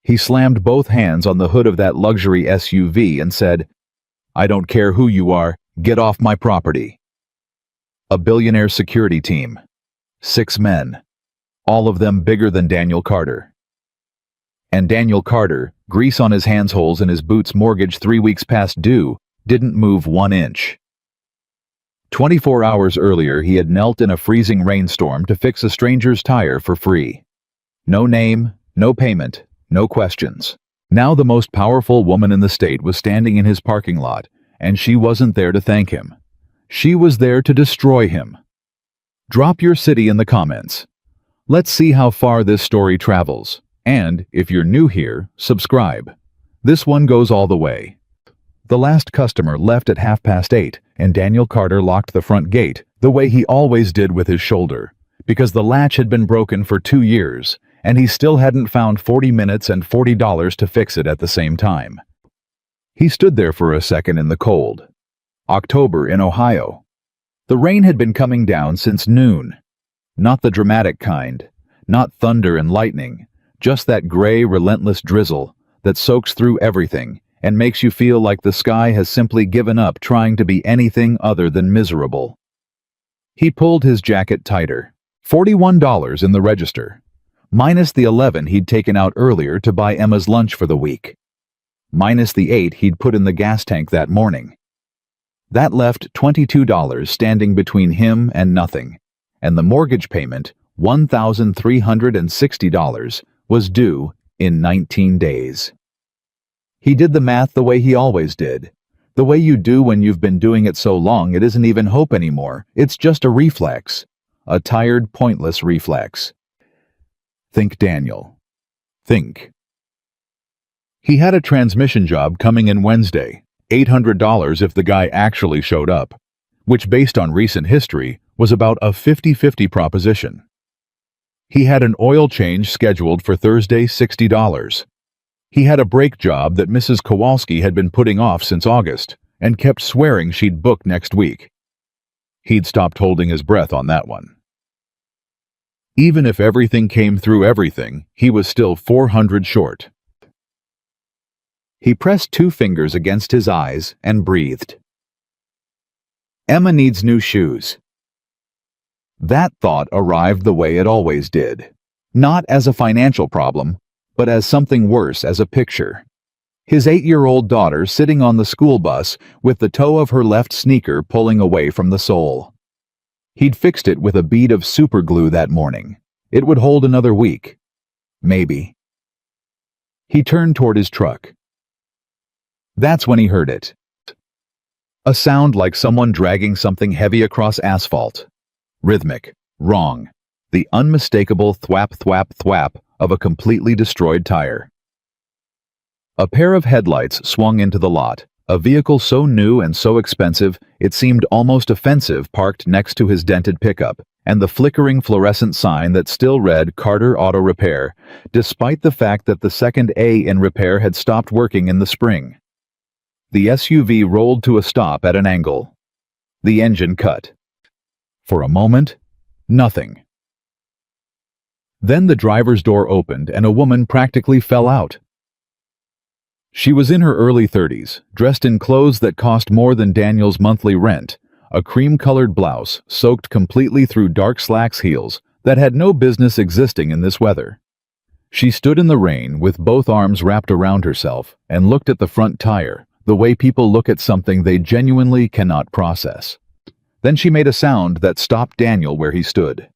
He slammed both hands on the hood of that luxury SUV and said, "I don't care who you are, get off my property." A Billionaire security team. 6 men. All of them bigger than Daniel Carter. And Daniel Carter, grease on his hands, holes in his boots, mortgage 3 weeks past due, didn't move 1 inch. 24 hours earlier, he had knelt in a freezing rainstorm to fix a stranger's tire for free. No name, no payment, no questions. Now the most powerful woman in the state was standing in his parking lot, and she wasn't there to thank him. She was there to destroy him. Drop your city in the comments. Let's see how far this story travels. And, if you're new here, subscribe. This one goes all the way. The last customer left at 8:30, and Daniel Carter locked the front gate, the way he always did, with his shoulder, because the latch had been broken for 2 years, and he still hadn't found 40 minutes and $40 to fix it at the same time. He stood there for a second in the cold. October in Ohio. The rain had been coming down since noon. Not the dramatic kind, not thunder and lightning, just that gray, relentless drizzle that soaks through everything and makes you feel like the sky has simply given up trying to be anything other than miserable. He pulled his jacket tighter. $41 in the register, minus the 11 he'd taken out earlier to buy Emma's lunch for the week, minus the 8 he'd put in the gas tank that morning. That left $22 standing between him and nothing, and the mortgage payment, $1,360, was due in 19 days. He did the math the way he always did, the way you do when you've been doing it so long it isn't even hope anymore, it's just a reflex, a tired, pointless reflex. Think, Daniel. Think. He had a transmission job coming in Wednesday, $800 if the guy actually showed up, which based on recent history was about a 50-50 proposition. He had an oil change scheduled for Thursday, $60. He had a brake job that Mrs. Kowalski had been putting off since August and kept swearing she'd book next week. He'd stopped holding his breath on that one. Even if everything came through everything, he was still 400 short. He pressed 2 fingers against his eyes and breathed. Emma needs new shoes. That thought arrived the way it always did. Not as a financial problem, but as something worse, as a picture. His 8-year-old daughter sitting on the school bus with the toe of her left sneaker pulling away from the sole. He'd fixed it with a bead of super glue that morning. It would hold another week. Maybe. He turned toward his truck. That's when he heard it. A sound like someone dragging something heavy across asphalt. Rhythmic, wrong, the unmistakable thwap thwap thwap of a completely destroyed tire. A pair of headlights swung into the lot, a vehicle so new and so expensive it seemed almost offensive parked next to his dented pickup, and the flickering fluorescent sign that still read Carter Auto Repair, despite the fact that the second A in repair had stopped working in the spring. The SUV rolled to a stop at an angle. The engine cut. For a moment, nothing. Then the driver's door opened and a woman practically fell out. She was in her early 30s, dressed in clothes that cost more than Daniel's monthly rent, a cream-colored blouse soaked completely through dark slacks heels that had no business existing in this weather. She stood in the rain with both arms wrapped around herself and looked at the front tire, the way people look at something they genuinely cannot process. Then she made a sound that stopped Daniel where he stood.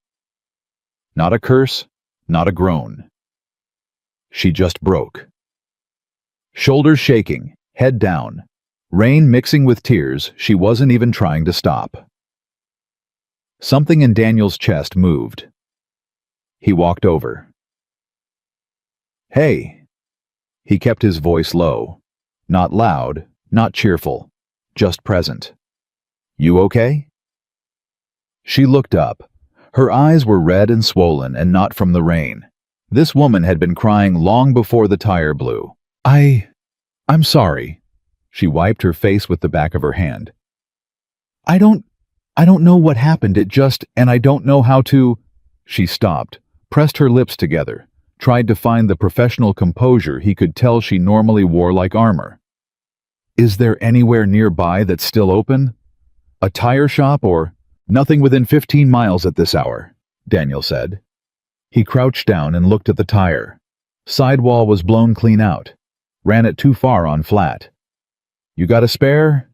Not a curse, not a groan. She just broke. Shoulders shaking, head down, rain mixing with tears, she wasn't even trying to stop. Something in Daniel's chest moved. He walked over. Hey. He kept his voice low. Not loud, not cheerful, just present. You okay? She looked up. Her eyes were red and swollen and not from the rain. This woman had been crying long before the tire blew. I'm sorry. She wiped her face with the back of her hand. I don't know what happened, and I don't know how to... She stopped, pressed her lips together, tried to find the professional composure he could tell she normally wore like armor. "Is there anywhere nearby that's still open? A tire shop or—" "Nothing within 15 miles at this hour," Daniel said. He crouched down and looked at the tire. Sidewall was blown clean out. Ran it too far on flat. "You got a spare?"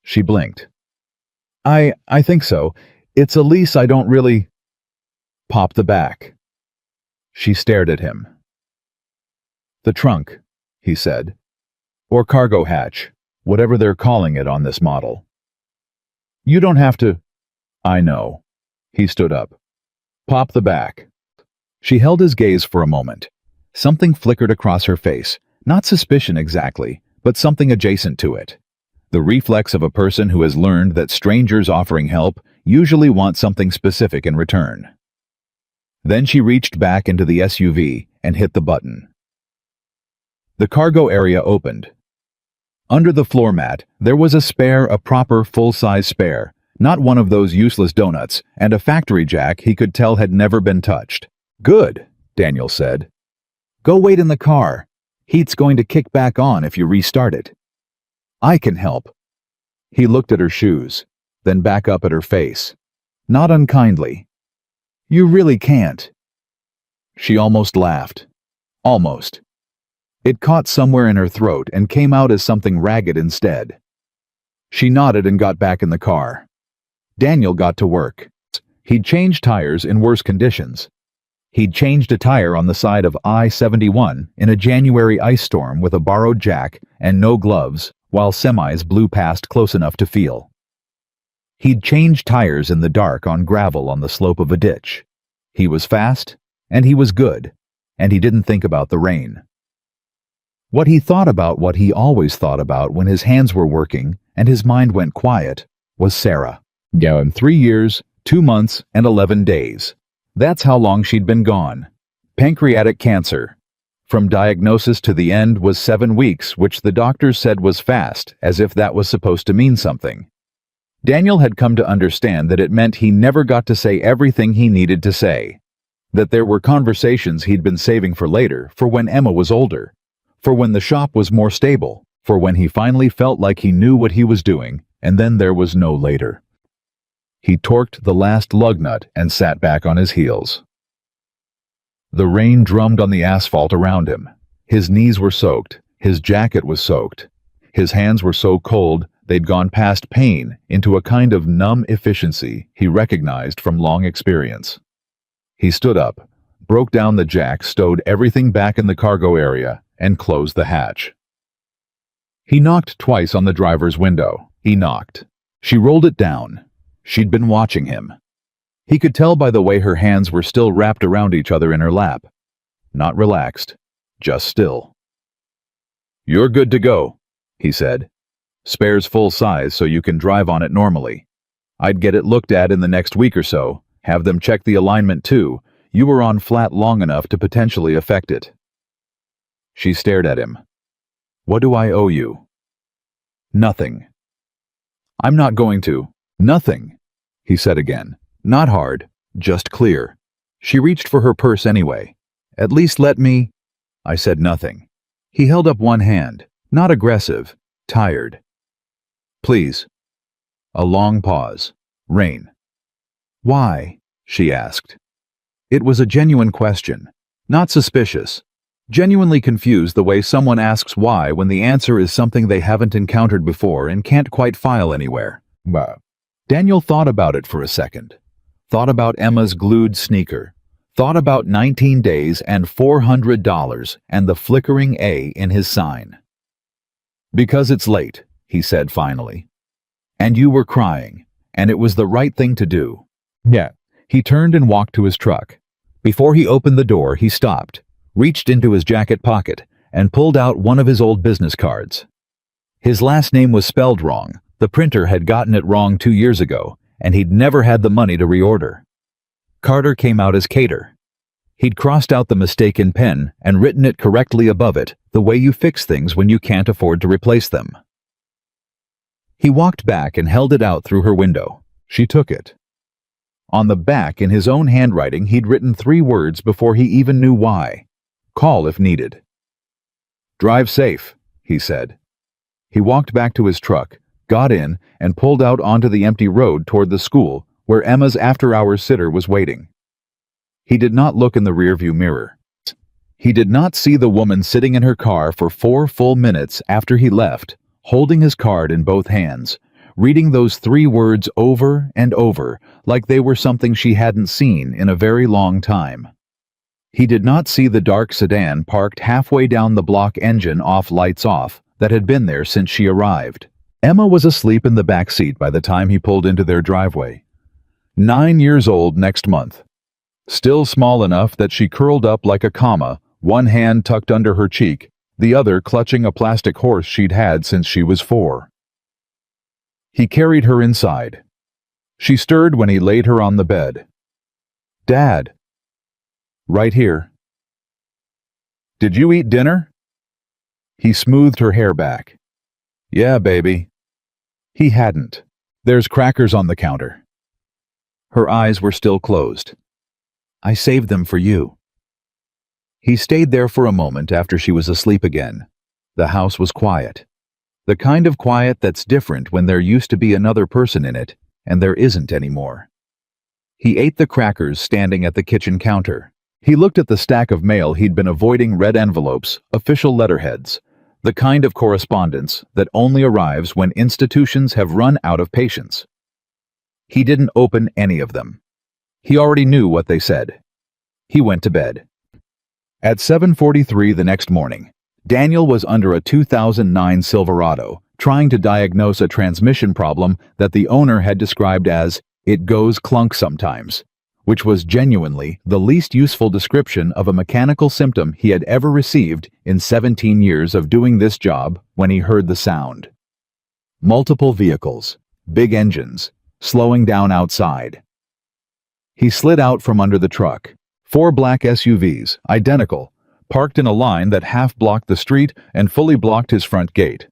She blinked. I think so. It's a lease I don't really—" "Pop the back." She stared at him. "The trunk," he said. "Or cargo hatch, whatever they're calling it on this model." "You don't have to—" "I know." He stood up. "Pop the back." She held his gaze for a moment. Something flickered across her face, not suspicion exactly, but something adjacent to it. The reflex of a person who has learned that strangers offering help usually want something specific in return. Then she reached back into the SUV and hit the button. The cargo area opened. Under the floor mat, there was a proper full-size spare, not one of those useless donuts, and a factory jack he could tell had never been touched. "Good," Daniel said. "Go wait in the car. Heat's going to kick back on if you restart it." "I can help." He looked at her shoes, then back up at her face. Not unkindly. "You really can't." She almost laughed. Almost. It caught somewhere in her throat and came out as something ragged instead. She nodded and got back in the car. Daniel got to work. He'd changed tires in worse conditions. He'd changed a tire on the side of I-71 in a January ice storm with a borrowed jack and no gloves, while semis blew past close enough to feel. He'd changed tires in the dark on gravel on the slope of a ditch. He was fast, and he was good, and he didn't think about the rain. What he thought about, what he always thought about when his hands were working and his mind went quiet, was Sarah. Yeah, in 3 years, 2 months, and 11 days. That's how long she'd been gone. Pancreatic cancer. From diagnosis to the end was 7 weeks, which the doctors said was fast, as if that was supposed to mean something. Daniel had come to understand that it meant he never got to say everything he needed to say. That there were conversations he'd been saving for later, for when Emma was older, for when the shop was more stable, for when he finally felt like he knew what he was doing, and then there was no later. He torqued the last lug nut and sat back on his heels. The rain drummed on the asphalt around him. His knees were soaked. His jacket was soaked. His hands were so cold they'd gone past pain into a kind of numb efficiency he recognized from long experience. He stood up, broke down the jack, stowed everything back in the cargo area, and closed the hatch. He knocked twice on the driver's window. He knocked. She rolled it down. She'd been watching him. He could tell by the way her hands were still wrapped around each other in her lap. Not relaxed, just still. "You're good to go," he said. "Spare's full size so you can drive on it normally. I'd get it looked at in the next week or so, have them check the alignment too. You were on flat long enough to potentially affect it." She stared at him. "What do I owe you?" "Nothing." "I'm not going to." "Nothing," he said again. Not hard, just clear. She reached for her purse anyway. "At least let me—" I said nothing. He held up one hand, not aggressive, tired. "Please." A long pause. Rain. "Why?" she asked. It was a genuine question, not suspicious. Genuinely confused the way someone asks why when the answer is something they haven't encountered before and can't quite file anywhere. Daniel thought about it for a second. Thought about Emma's glued sneaker. Thought about 19 days and $400 and the flickering A in his sign. "Because it's late," he said finally. "And you were crying, and it was the right thing to do." Yeah. He turned and walked to his truck. Before he opened the door, he stopped, reached into his jacket pocket, and pulled out one of his old business cards. His last name was spelled wrong. The printer had gotten it wrong 2 years ago, and he'd never had the money to reorder. Carter came out as Cater. He'd crossed out the mistake in pen and written it correctly above it, the way you fix things when you can't afford to replace them. He walked back and held it out through her window. She took it. On the back, in his own handwriting, he'd written 3 words before he even knew why. Call if needed. "Drive safe," he said. He walked back to his truck, got in, and pulled out onto the empty road toward the school where Emma's after-hours sitter was waiting. He did not look in the rearview mirror. He did not see the woman sitting in her car for 4 full minutes after he left, holding his card in both hands, reading those 3 words over and over like they were something she hadn't seen in a very long time. He did not see the dark sedan parked halfway down the block, engine off, lights off, that had been there since she arrived. Emma was asleep in the back seat by the time he pulled into their driveway. 9 years old next month. Still small enough that she curled up like a comma, one hand tucked under her cheek, the other clutching a plastic horse she'd had since she was 4. He carried her inside. She stirred when he laid her on the bed. "Dad." "Right here." "Did you eat dinner?" He smoothed her hair back. "Yeah, baby." He hadn't. "There's crackers on the counter." Her eyes were still closed. "I saved them for you." He stayed there for a moment after she was asleep again. The house was quiet. The kind of quiet that's different when there used to be another person in it, and there isn't anymore. He ate the crackers standing at the kitchen counter. He looked at the stack of mail he'd been avoiding, red envelopes, official letterheads, the kind of correspondence that only arrives when institutions have run out of patience. He didn't open any of them. He already knew what they said. He went to bed. At 7:43 the next morning, Daniel was under a 2009 Silverado, trying to diagnose a transmission problem that the owner had described as, "It goes clunk sometimes," which was genuinely the least useful description of a mechanical symptom he had ever received in 17 years of doing this job when he heard the sound. Multiple vehicles, big engines, slowing down outside. He slid out from under the truck. 4 black SUVs, identical, parked in a line that half blocked the street and fully blocked his front gate.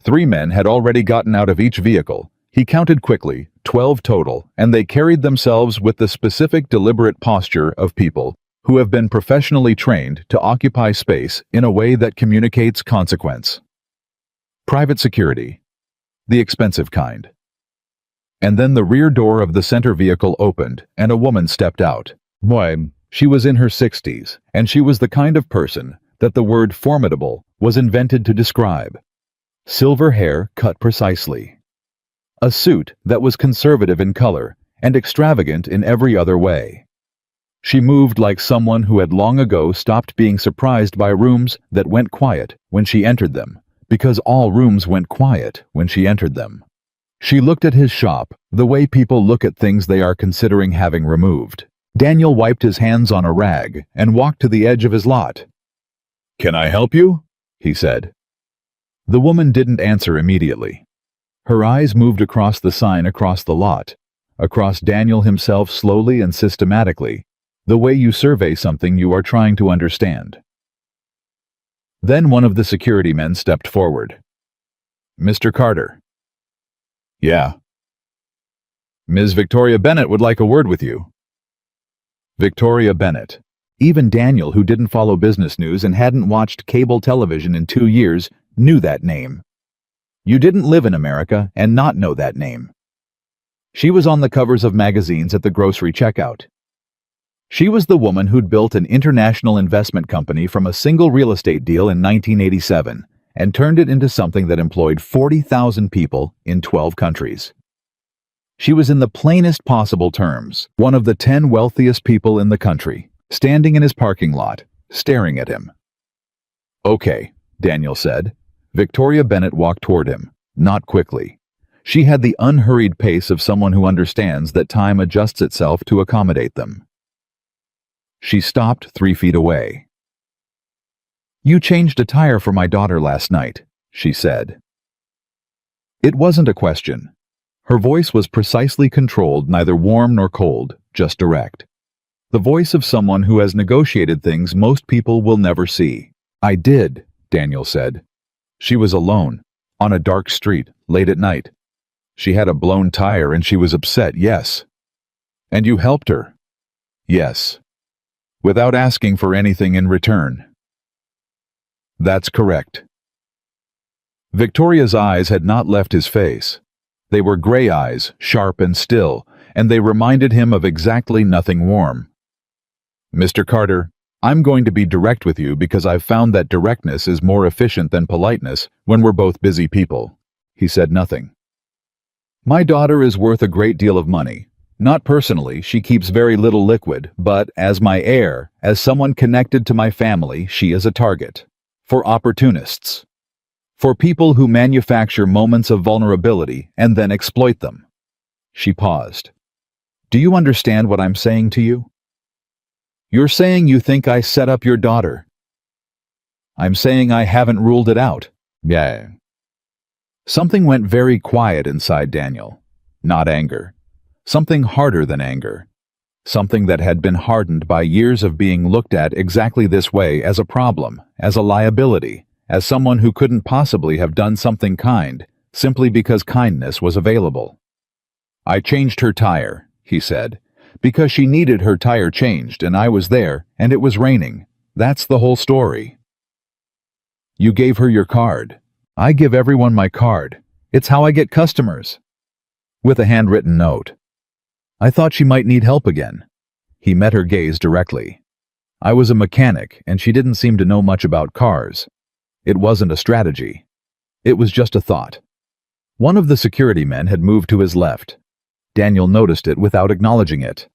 3 men had already gotten out of each vehicle. He counted quickly, 12 total, and they carried themselves with the specific, deliberate posture of people who have been professionally trained to occupy space in a way that communicates consequence. Private security. The expensive kind. And then the rear door of the center vehicle opened, and a woman stepped out. Boy, she was in her 60s, and she was the kind of person that the word formidable was invented to describe. Silver hair cut precisely. A suit that was conservative in color and extravagant in every other way. She moved like someone who had long ago stopped being surprised by rooms that went quiet when she entered them, because all rooms went quiet when she entered them. She looked at his shop the way people look at things they are considering having removed. Daniel wiped his hands on a rag and walked to the edge of his lot. "Can I help you?" he said. The woman didn't answer immediately. Her eyes moved across the sign across the lot, across Daniel himself slowly and systematically, the way you survey something you are trying to understand. Then one of the security men stepped forward. "Mr. Carter." "Yeah." "Ms. Victoria Bennett would like a word with you." Victoria Bennett. Even Daniel, who didn't follow business news and hadn't watched cable television in 2 years, knew that name. You didn't live in America and not know that name. She was on the covers of magazines at the grocery checkout. She was the woman who'd built an international investment company from a single real estate deal in 1987 and turned it into something that employed 40,000 people in 12 countries. She was, in the plainest possible terms, one of the 10 wealthiest people in the country, standing in his parking lot, staring at him. "Okay," Daniel said. Victoria Bennett walked toward him, not quickly. She had the unhurried pace of someone who understands that time adjusts itself to accommodate them. She stopped 3 feet away. "You changed a tire for my daughter last night," she said. It wasn't a question. Her voice was precisely controlled, neither warm nor cold, just direct. The voice of someone who has negotiated things most people will never see. "I did," Daniel said. She was alone, on a dark street, late at night. She had a blown tire and she was upset, yes. And you helped her? Yes. Without asking for anything in return. That's correct. Victoria's eyes had not left his face. They were gray eyes, sharp and still, and they reminded him of exactly nothing warm. Mr. Carter, I'm going to be direct with you because I've found that directness is more efficient than politeness when we're both busy people. He said nothing. My daughter is worth a great deal of money. Not personally, she keeps very little liquid, but as my heir, as someone connected to my family, she is a target. For opportunists. For people who manufacture moments of vulnerability and then exploit them. She paused. Do you understand what I'm saying to you? You're saying you think I set up your daughter. I'm saying I haven't ruled it out. Yeah. Something went very quiet inside Daniel. Not anger. Something harder than anger. Something that had been hardened by years of being looked at exactly this way as a problem, as a liability, as someone who couldn't possibly have done something kind, simply because kindness was available. I changed her tire, he said, because she needed her tire changed and I was there and it was raining. That's the whole story. You gave her your card. I give everyone my card. It's how I get customers. With a handwritten note. I thought she might need help again. He met her gaze directly. I was a mechanic and she didn't seem to know much about cars. It wasn't a strategy. It was just a thought. One of the security men had moved to his left. Daniel noticed it without acknowledging it.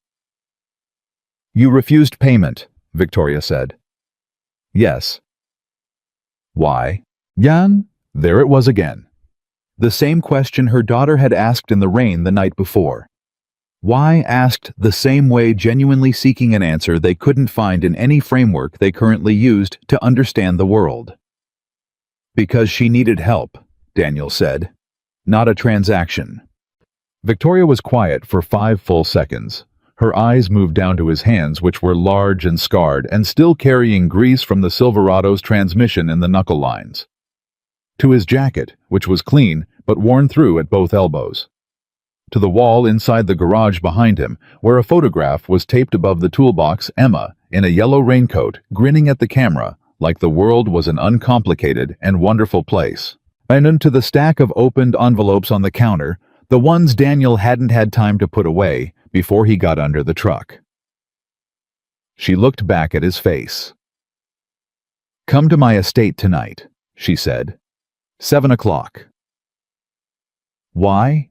You refused payment, Victoria said. Yes. Why? Jan? There it was again. The same question her daughter had asked in the rain the night before. Why asked the same way, genuinely seeking an answer they couldn't find in any framework they currently used to understand the world. Because she needed help, Daniel said. Not a transaction. Victoria was quiet for 5 full seconds. Her eyes moved down to his hands, which were large and scarred and still carrying grease from the Silverado's transmission in the knuckle lines. To his jacket, which was clean but worn through at both elbows. To the wall inside the garage behind him, where a photograph was taped above the toolbox, Emma, in a yellow raincoat, grinning at the camera, like the world was an uncomplicated and wonderful place. And into the stack of opened envelopes on the counter, the ones Daniel hadn't had time to put away before he got under the truck. She looked back at his face. Come to my estate tonight, she said. 7 o'clock. Why?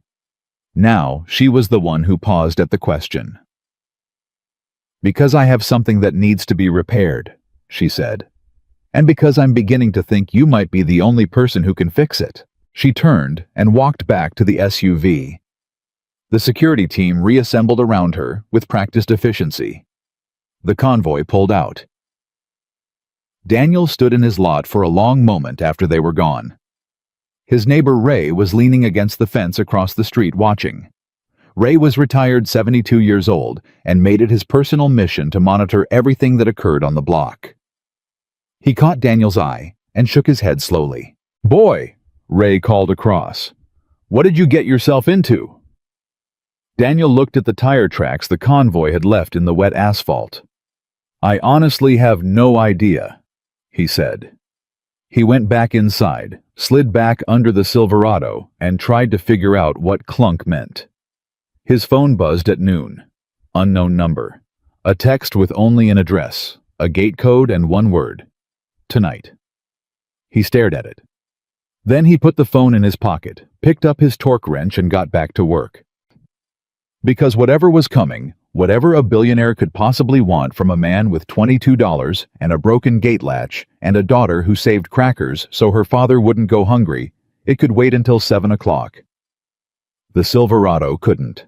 Now she was the one who paused at the question. Because I have something that needs to be repaired, she said. And because I'm beginning to think you might be the only person who can fix it. She turned and walked back to the SUV. The security team reassembled around her with practiced efficiency. The convoy pulled out. Daniel stood in his lot for a long moment after they were gone. His neighbor Ray was leaning against the fence across the street watching. Ray was retired 72 years old and made it his personal mission to monitor everything that occurred on the block. He caught Daniel's eye and shook his head slowly. Boy, Ray called across. What did you get yourself into? Daniel looked at the tire tracks the convoy had left in the wet asphalt. I honestly have no idea, he said. He went back inside, slid back under the Silverado, and tried to figure out what clunk meant. His phone buzzed at noon. Unknown number. A text with only an address, a gate code, and one word. Tonight. He stared at it. Then he put the phone in his pocket, picked up his torque wrench, and got back to work. Because whatever was coming, whatever a billionaire could possibly want from a man with $22 and a broken gate latch and a daughter who saved crackers so her father wouldn't go hungry, it could wait until 7 o'clock. The Silverado couldn't.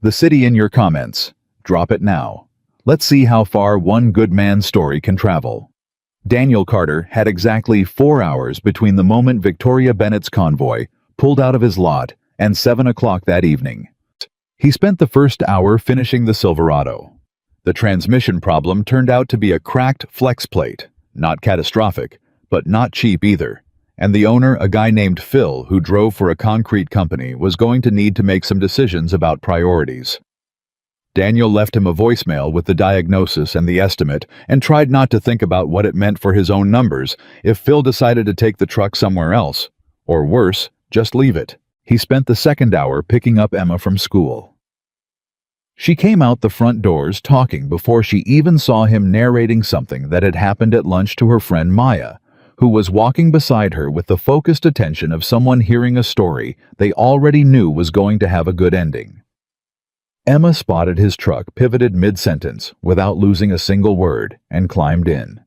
The city in your comments. Drop it now. Let's see how far one good man's story can travel. Daniel Carter had exactly 4 hours between the moment Victoria Bennett's convoy pulled out of his lot and 7 o'clock that evening. He spent the first hour finishing the Silverado. The transmission problem turned out to be a cracked flex plate, not catastrophic, but not cheap either, and the owner, a guy named Phil who drove for a concrete company, was going to need to make some decisions about priorities. Daniel left him a voicemail with the diagnosis and the estimate and tried not to think about what it meant for his own numbers if Phil decided to take the truck somewhere else. Or worse, just leave it. He spent the second hour picking up Emma from school. She came out the front doors talking before she even saw him narrating something that had happened at lunch to her friend Maya, who was walking beside her with the focused attention of someone hearing a story they already knew was going to have a good ending. Emma spotted his truck pivoted mid-sentence without losing a single word and climbed in.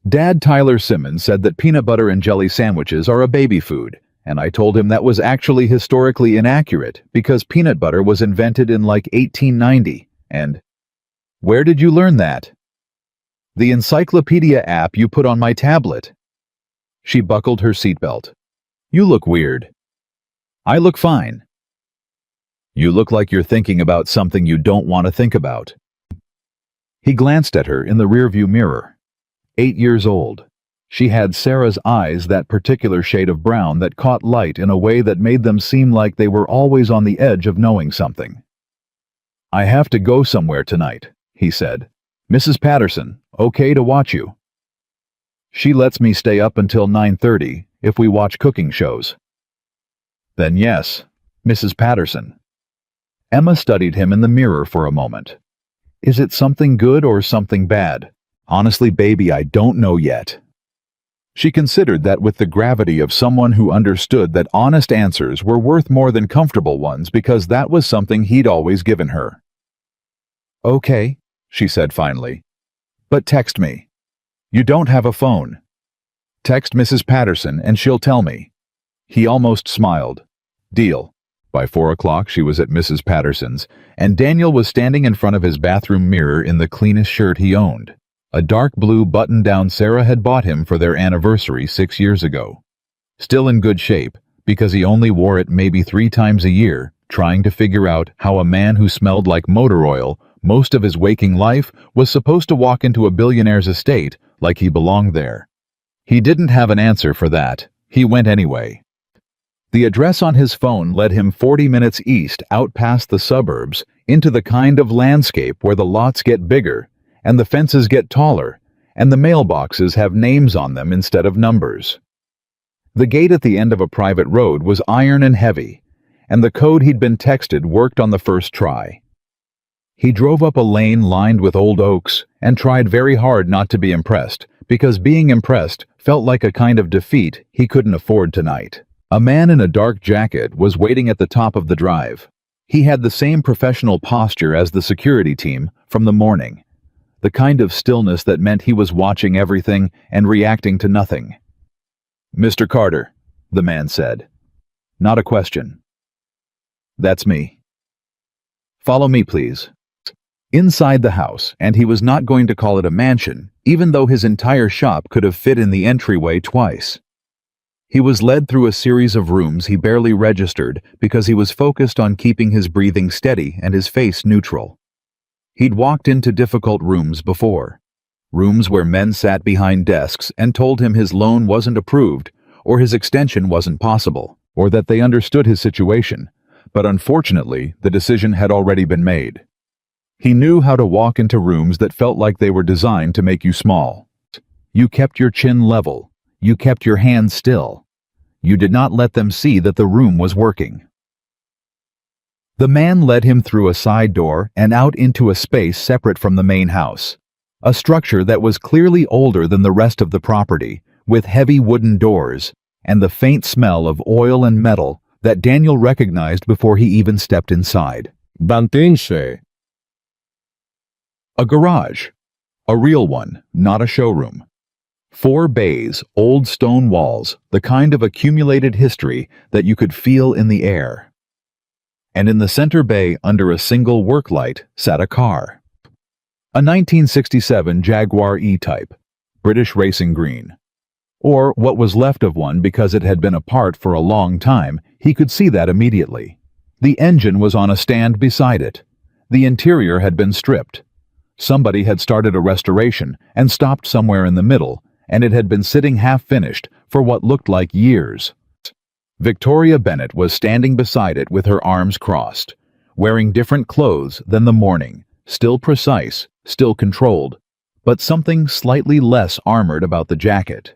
Dad Tyler Simmons said that peanut butter and jelly sandwiches are a baby food, and I told him that was actually historically inaccurate because peanut butter was invented in like 1890, and where did you learn that? The encyclopedia app you put on my tablet. She buckled her seatbelt. You look weird. I look fine. You look like you're thinking about something you don't want to think about. He glanced at her in the rearview mirror. 8 years old. She had Sarah's eyes, that particular shade of brown that caught light in a way that made them seem like they were always on the edge of knowing something. I have to go somewhere tonight, he said. Mrs. Patterson, okay to watch you? She lets me stay up until 9:30 if we watch cooking shows. Then yes, Mrs. Patterson. Emma studied him in the mirror for a moment. Is it something good or something bad? Honestly, baby, I don't know yet. She considered that with the gravity of someone who understood that honest answers were worth more than comfortable ones because that was something he'd always given her. Okay, she said finally. But text me. You don't have a phone. Text Mrs. Patterson and she'll tell me. He almost smiled. Deal. By 4 o'clock she was at Mrs. Patterson's, and Daniel was standing in front of his bathroom mirror in the cleanest shirt he owned. A dark blue button-down Sarah had bought him for their anniversary 6 years ago. Still in good shape, because he only wore it maybe 3 times a year, trying to figure out how a man who smelled like motor oil most of his waking life was supposed to walk into a billionaire's estate like he belonged there. He didn't have an answer for that. He went anyway. The address on his phone led him 40 minutes east out past the suburbs into the kind of landscape where the lots get bigger and the fences get taller, and the mailboxes have names on them instead of numbers. The gate at the end of a private road was iron and heavy, and the code he'd been texted worked on the first try. He drove up a lane lined with old oaks and tried very hard not to be impressed, because being impressed felt like a kind of defeat he couldn't afford tonight. A man in a dark jacket was waiting at the top of the drive. He had the same professional posture as the security team from the morning. The kind of stillness that meant he was watching everything and reacting to nothing. Mr. Carter, the man said. Not a question. That's me. Follow me, please. Inside the house, and he was not going to call it a mansion, even though his entire shop could have fit in the entryway twice. He was led through a series of rooms he barely registered because he was focused on keeping his breathing steady and his face neutral. He'd walked into difficult rooms before. Rooms where men sat behind desks and told him his loan wasn't approved, or his extension wasn't possible, or that they understood his situation, but unfortunately, the decision had already been made. He knew how to walk into rooms that felt like they were designed to make you small. You kept your chin level. You kept your hands still. You did not let them see that the room was working. The man led him through a side door and out into a space separate from the main house, a structure that was clearly older than the rest of the property, with heavy wooden doors and the faint smell of oil and metal that Daniel recognized before he even stepped inside. Bantinche. A garage. A real one, not a showroom. 4 bays, old stone walls, the kind of accumulated history that you could feel in the air. And in the center bay, under a single work light, sat a car. A 1967 Jaguar E-Type, British racing green. Or what was left of one because it had been apart for a long time, he could see that immediately. The engine was on a stand beside it. The interior had been stripped. Somebody had started a restoration and stopped somewhere in the middle, and it had been sitting half-finished for what looked like years. Victoria Bennett was standing beside it with her arms crossed, wearing different clothes than the morning, still precise, still controlled, but something slightly less armored about the jacket.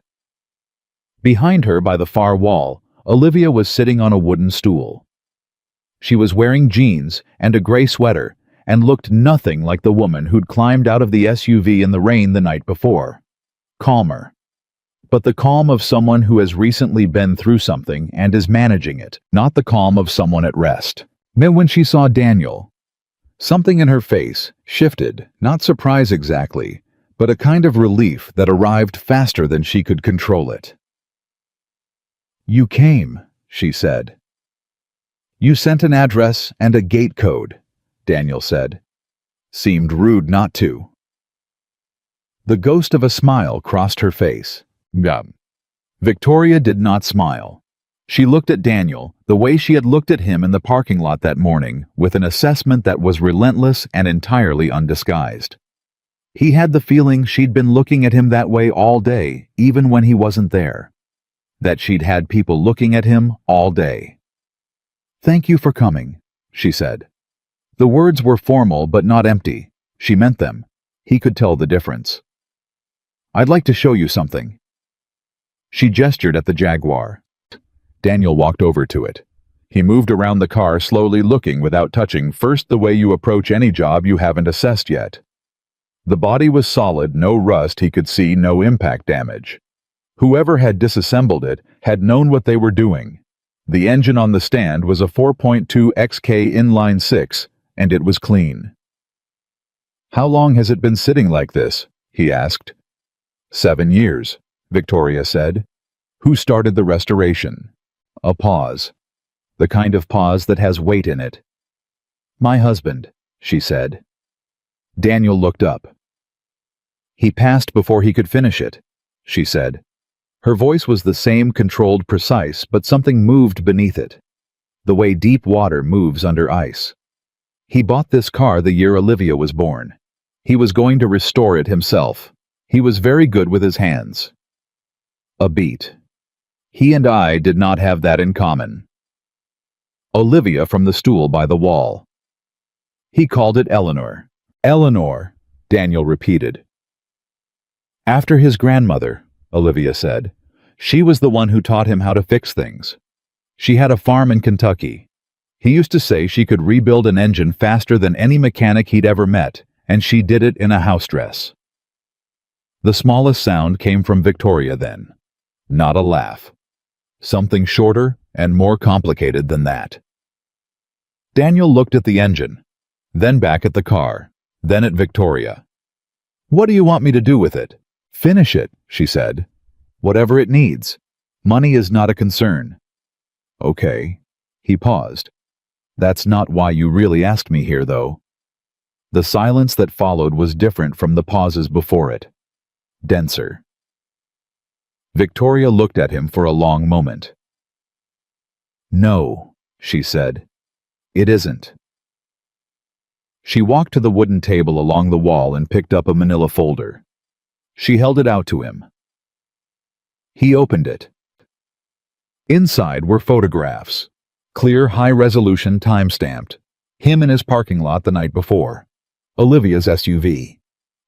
Behind her by the far wall, Olivia was sitting on a wooden stool. She was wearing jeans and a gray sweater and looked nothing like the woman who'd climbed out of the SUV in the rain the night before. Calmer. But the calm of someone who has recently been through something and is managing it, not the calm of someone at rest. Then when she saw Daniel, something in her face shifted, not surprise exactly, but a kind of relief that arrived faster than she could control it. "You came," she said. "You sent an address and a gate code," Daniel said. Seemed rude not to. The ghost of a smile crossed her face. Victoria did not smile. She looked at Daniel the way she had looked at him in the parking lot that morning, with an assessment that was relentless and entirely undisguised. He had the feeling she'd been looking at him that way all day, even when he wasn't there. That she'd had people looking at him all day. "Thank you for coming," she said. The words were formal but not empty. She meant them. He could tell the difference. "I'd like to show you something." She gestured at the Jaguar. Daniel walked over to it. He moved around the car slowly, looking without touching, first the way you approach any job you haven't assessed yet. The body was solid, no rust he could see, no impact damage. Whoever had disassembled it had known what they were doing. The engine on the stand was a 4.2 XK inline 6, and it was clean. "How long has it been sitting like this?" he asked. 7 years, Victoria said. "Who started the restoration?" A pause. The kind of pause that has weight in it. "My husband," she said. Daniel looked up. "He passed before he could finish it," she said. Her voice was the same, controlled, precise, but something moved beneath it. The way deep water moves under ice. "He bought this car the year Olivia was born. He was going to restore it himself. He was very good with his hands." A beat. He and I did not have that in common. Olivia from the stool by the wall. He called it Eleanor. "Eleanor," Daniel repeated. "After his grandmother," Olivia said. "She was the one who taught him how to fix things. She had a farm in Kentucky. He used to say she could rebuild an engine faster than any mechanic he'd ever met, and she did it in a house dress." The smallest sound came from Victoria then. Not a laugh. Something shorter and more complicated than that. Daniel looked at the engine, then back at the car, then at Victoria. "What do you want me to do with it?" "Finish it," she said. "Whatever it needs. Money is not a concern." "Okay." He paused. "That's not why you really asked me here, though." The silence that followed was different from the pauses before it. Denser. Victoria looked at him for a long moment. "No," she said. "It isn't." She walked to the wooden table along the wall and picked up a manila folder. She held it out to him. He opened it. Inside were photographs. Clear, high-resolution, time-stamped. Him in his parking lot the night before. Olivia's SUV.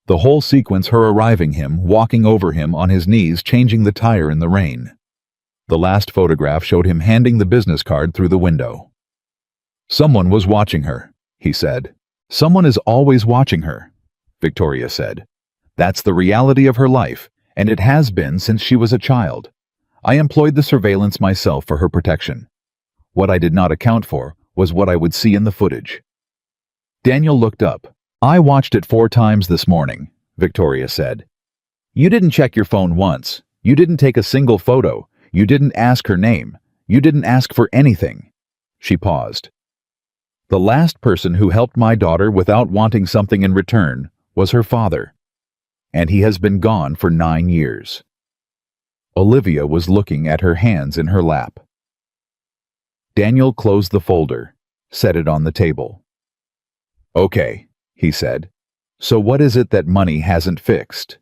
The whole sequence, her arriving him, walking over him on his knees, changing the tire in the rain. The last photograph showed him handing the business card through the window. "Someone was watching her," he said. "Someone is always watching her," Victoria said. "That's the reality of her life, and it has been since she was a child. I employed the surveillance myself for her protection. What I did not account for was what I would see in the footage." Daniel looked up. "I watched it 4 times this morning," Victoria said. "You didn't check your phone once. You didn't take a single photo. You didn't ask her name. You didn't ask for anything." She paused. "The last person who helped my daughter without wanting something in return was her father. And he has been gone for 9 years." Olivia was looking at her hands in her lap. Daniel closed the folder, set it on the table. "Okay," he said. "So what is it that money hasn't fixed?"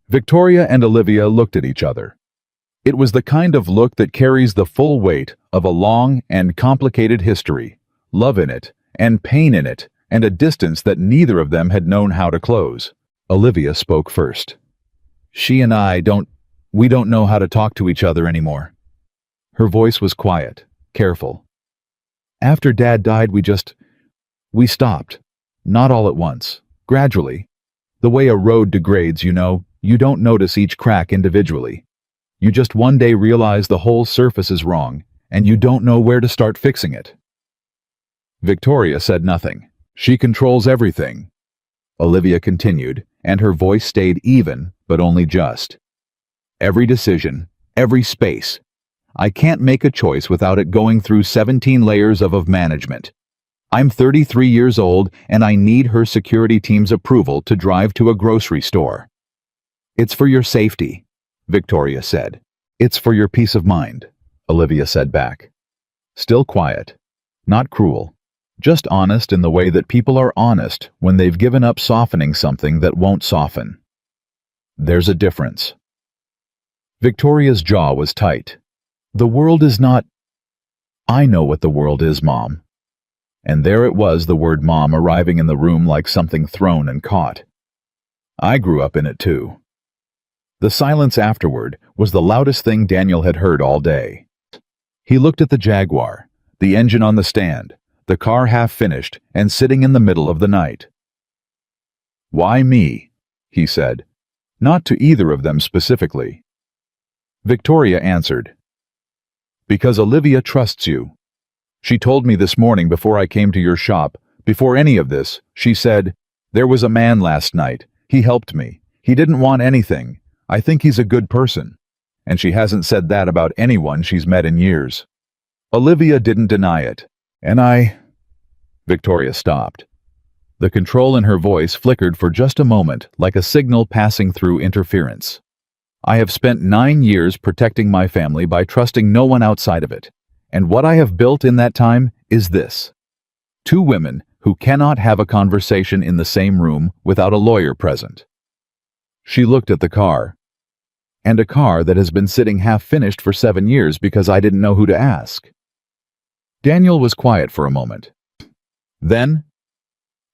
Victoria and Olivia looked at each other. It was the kind of look that carries the full weight of a long and complicated history, love in it and pain in it, and a distance that neither of them had known how to close. Olivia spoke first. She and we don't know how to talk to each other anymore. Her voice was quiet, careful. After Dad died, we stopped. Not all at once, gradually. The way a road degrades, you don't notice each crack individually. You just one day realize the whole surface is wrong, and you don't know where to start fixing it. Victoria said nothing. She controls everything. Olivia continued, and her voice stayed even, but only just. Every decision, every space. I can't make a choice without it going through 17 layers of management. I'm 33 years old, and I need her security team's approval to drive to a grocery store. It's for your safety, Victoria said. It's for your peace of mind, Olivia said back. Still quiet, not cruel, just honest in the way that people are honest when they've given up softening something that won't soften. There's a difference. Victoria's jaw was tight. The world is not... I know what the world is, Mom. And there it was, the word Mom arriving in the room like something thrown and caught. I grew up in it too. The silence afterward was the loudest thing Daniel had heard all day. He looked at the Jaguar, the engine on the stand, the car half finished and sitting in the middle of the night. Why me? He said. Not to either of them specifically. Victoria answered. Because Olivia trusts you. She told me this morning before I came to your shop, before any of this, she said, there was a man last night. He helped me. He didn't want anything. I think he's a good person. And she hasn't said that about anyone she's met in years. Olivia didn't deny it. And Victoria stopped. The control in her voice flickered for just a moment like a signal passing through interference. I have spent 9 years protecting my family by trusting no one outside of it. And what I have built in that time is this. 2 women who cannot have a conversation in the same room without a lawyer present. She looked at the car. And a car that has been sitting half-finished for 7 years because I didn't know who to ask. Daniel was quiet for a moment. Then,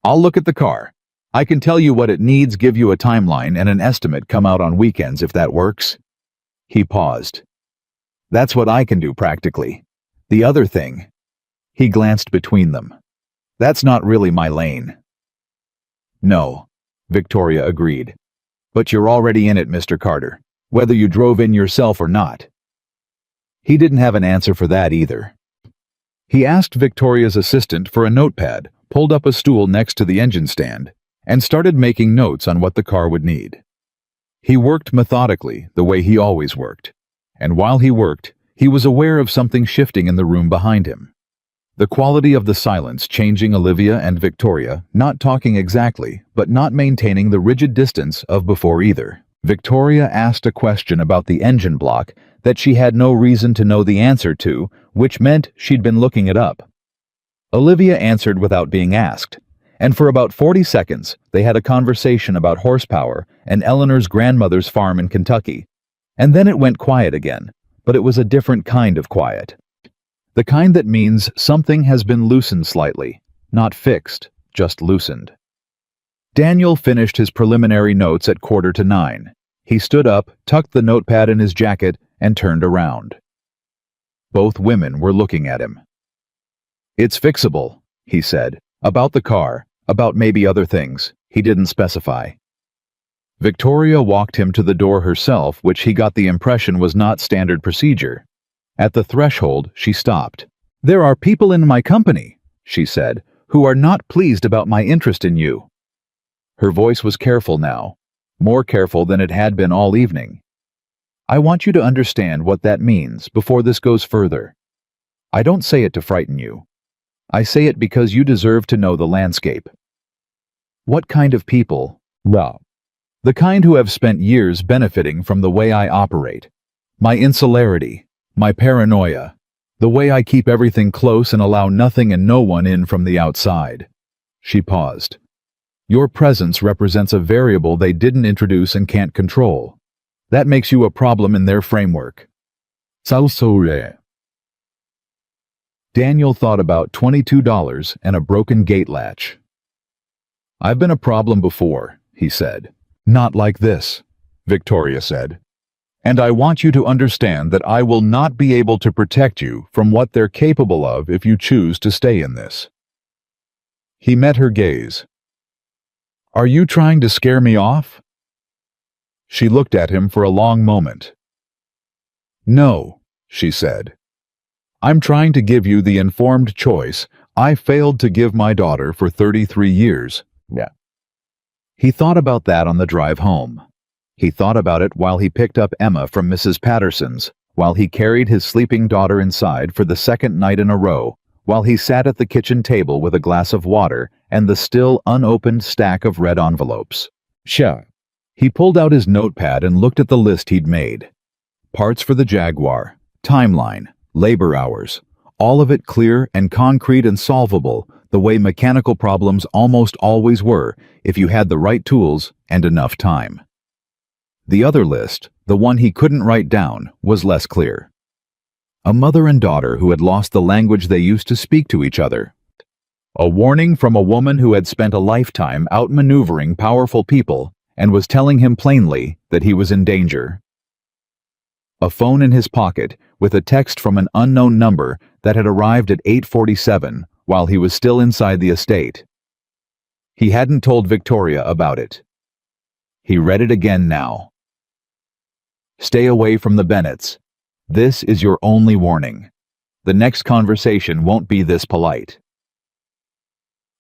I'll look at the car. I can tell you what it needs, give you a timeline and an estimate, come out on weekends if that works. He paused. That's what I can do practically. The other thing. He glanced between them. That's not really my lane. No, Victoria agreed. But you're already in it, Mr. Carter, whether you drove in yourself or not. He didn't have an answer for that either. He asked Victoria's assistant for a notepad, pulled up a stool next to the engine stand, and started making notes on what the car would need. He worked methodically, the way he always worked. And while he worked, he was aware of something shifting in the room behind him. The quality of the silence changing. Olivia and Victoria, not talking exactly, but not maintaining the rigid distance of before either. Victoria asked a question about the engine block that she had no reason to know the answer to, which meant she'd been looking it up. Olivia answered without being asked, and for about 40 seconds they had a conversation about horsepower and Eleanor's grandmother's farm in Kentucky. And then it went quiet again, but it was a different kind of quiet. The kind that means something has been loosened slightly, not fixed, just loosened. Daniel finished his preliminary notes at 8:45. He stood up, tucked the notepad in his jacket, and turned around. Both women were looking at him. It's fixable, he said, about the car, about maybe other things. He didn't specify. Victoria walked him to the door herself, which he got the impression was not standard procedure. At the threshold, she stopped. There are people in my company, she said, who are not pleased about my interest in you. Her voice was careful now, more careful than it had been all evening. I want you to understand what that means before this goes further. I don't say it to frighten you. I say it because you deserve to know the landscape. What kind of people? Well, the kind who have spent years benefiting from the way I operate. My insularity, my paranoia, the way I keep everything close and allow nothing and no one in from the outside. She paused. Your presence represents a variable they didn't introduce and can't control. That makes you a problem in their framework. Salsore. Daniel thought about $22 and a broken gate latch. "I've been a problem before," he said. "Not like this," Victoria said. "And I want you to understand that I will not be able to protect you from what they're capable of if you choose to stay in this." He met her gaze. "Are you trying to scare me off?" She looked at him for a long moment. "No," she said. "I'm trying to give you the informed choice I failed to give my daughter for 33 years. Yeah. He thought about that on the drive home. He thought about it while he picked up Emma from Mrs. Patterson's, while he carried his sleeping daughter inside for the second night in a row, while he sat at the kitchen table with a glass of water and the still unopened stack of red envelopes. Sure. He pulled out his notepad and looked at the list he'd made. Parts for the Jaguar, timeline, labor hours, all of it clear and concrete and solvable, the way mechanical problems almost always were if you had the right tools and enough time. The other list, the one he couldn't write down, was less clear. A mother and daughter who had lost the language they used to speak to each other. A warning from a woman who had spent a lifetime outmaneuvering powerful people and was telling him plainly that he was in danger. A phone in his pocket with a text from an unknown number that had arrived at 8:47 while he was still inside the estate. He hadn't told Victoria about it. He read it again now. "Stay away from the Bennetts. This is your only warning. The next conversation won't be this polite."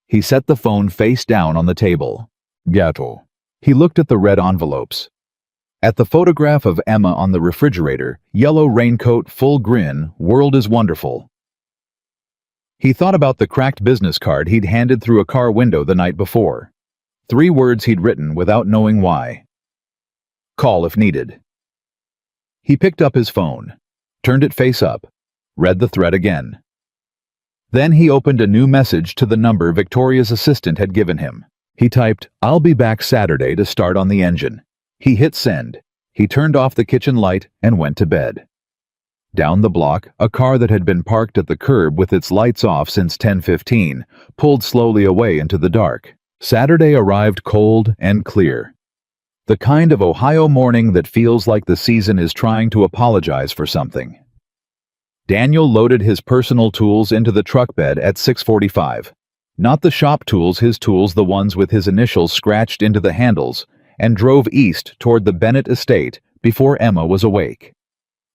He set the phone face down on the table. Gato. He looked at the red envelopes. At the photograph of Emma on the refrigerator, yellow raincoat, full grin, world is wonderful. He thought about the cracked business card he'd handed through a car window the night before. 3 words he'd written without knowing why. Call if needed. He picked up his phone, turned it face up, read the thread again. Then he opened a new message to the number Victoria's assistant had given him. He typed, "I'll be back Saturday to start on the engine." He hit send. He turned off the kitchen light and went to bed. Down the block, a car that had been parked at the curb with its lights off since 10:15 pulled slowly away into the dark. Saturday arrived cold and clear. The kind of Ohio morning that feels like the season is trying to apologize for something. Daniel loaded his personal tools into the truck bed at 6:45. Not the shop tools, his tools, the ones with his initials scratched into the handles, and drove east toward the Bennett estate before Emma was awake.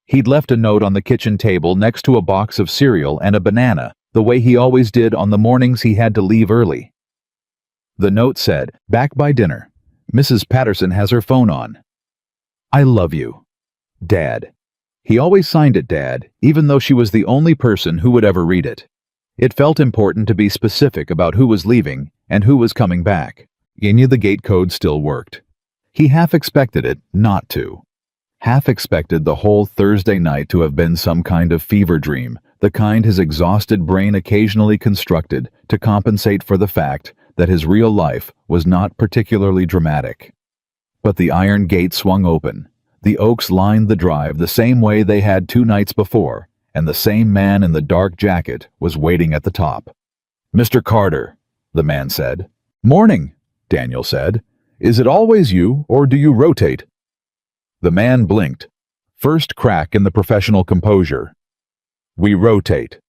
He'd left a note on the kitchen table next to a box of cereal and a banana, the way he always did on the mornings he had to leave early. The note said, "Back by dinner. Mrs. Patterson has her phone on. I love you. Dad." He always signed it Dad, even though she was the only person who would ever read it. It felt important to be specific about who was leaving and who was coming back. He knew the gate code still worked. He half expected it not to. Half expected the whole Thursday night to have been some kind of fever dream, the kind his exhausted brain occasionally constructed to compensate for the fact that his real life was not particularly dramatic. But the iron gate swung open. The oaks lined the drive the same way they had 2 nights before, and the same man in the dark jacket was waiting at the top. "Mr. Carter," the man said. "Morning," Daniel said. "Is it always you, or do you rotate?" The man blinked. First crack in the professional composure. "We rotate.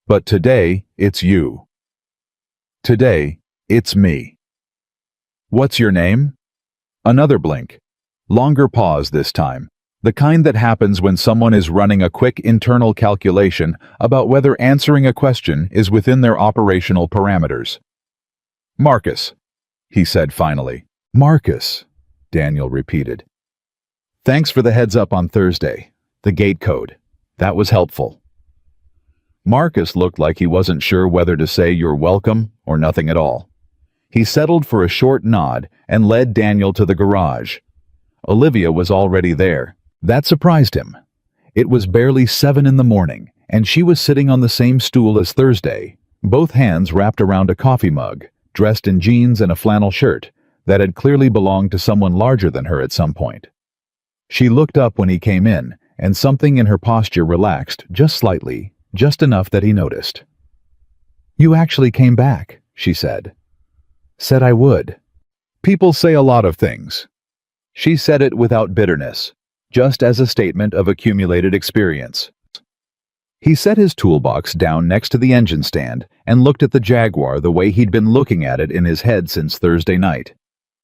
But today, it's you. Today, it's me." "What's your name?" Another blink. Longer pause this time. The kind that happens when someone is running a quick internal calculation about whether answering a question is within their operational parameters. "Marcus," he said finally. "Marcus," Daniel repeated. "Thanks for the heads up on Thursday. The gate code. That was helpful." Marcus looked like he wasn't sure whether to say "you're welcome" or nothing at all. He settled for a short nod and led Daniel to the garage. Olivia was already there. That surprised him. It was barely 7 in the morning, and she was sitting on the same stool as Thursday, both hands wrapped around a coffee mug, dressed in jeans and a flannel shirt that had clearly belonged to someone larger than her at some point. She looked up when he came in, and something in her posture relaxed just slightly, just enough that he noticed. "You actually came back," she said. Said I would. People say a lot of things. She said it without bitterness, just as a statement of accumulated experience. He set his toolbox down next to the engine stand and looked at the Jaguar the way he'd been looking at it in his head since Thursday night.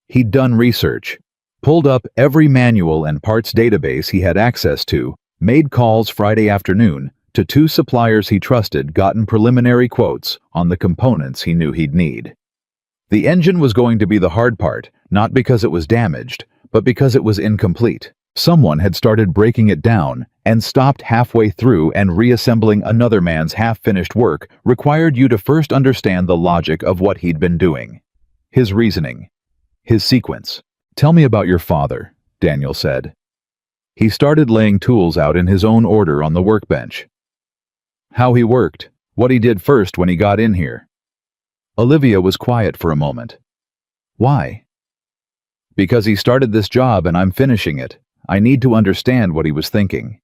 He'd done research, pulled up every manual and parts database he had access to, made calls Friday afternoon to 2 suppliers he trusted, gotten preliminary quotes on the components he knew he'd need. The engine was going to be the hard part, not because it was damaged, but because it was incomplete. Someone had started breaking it down and stopped halfway through, and reassembling another man's half-finished work required you to first understand the logic of what he'd been doing. His reasoning. His sequence. Tell me about your father, Daniel said. He started laying tools out in his own order on the workbench. How he worked, what he did first when he got in here. Olivia was quiet for a moment. Why? Because he started this job and I'm finishing it. I need to understand what he was thinking.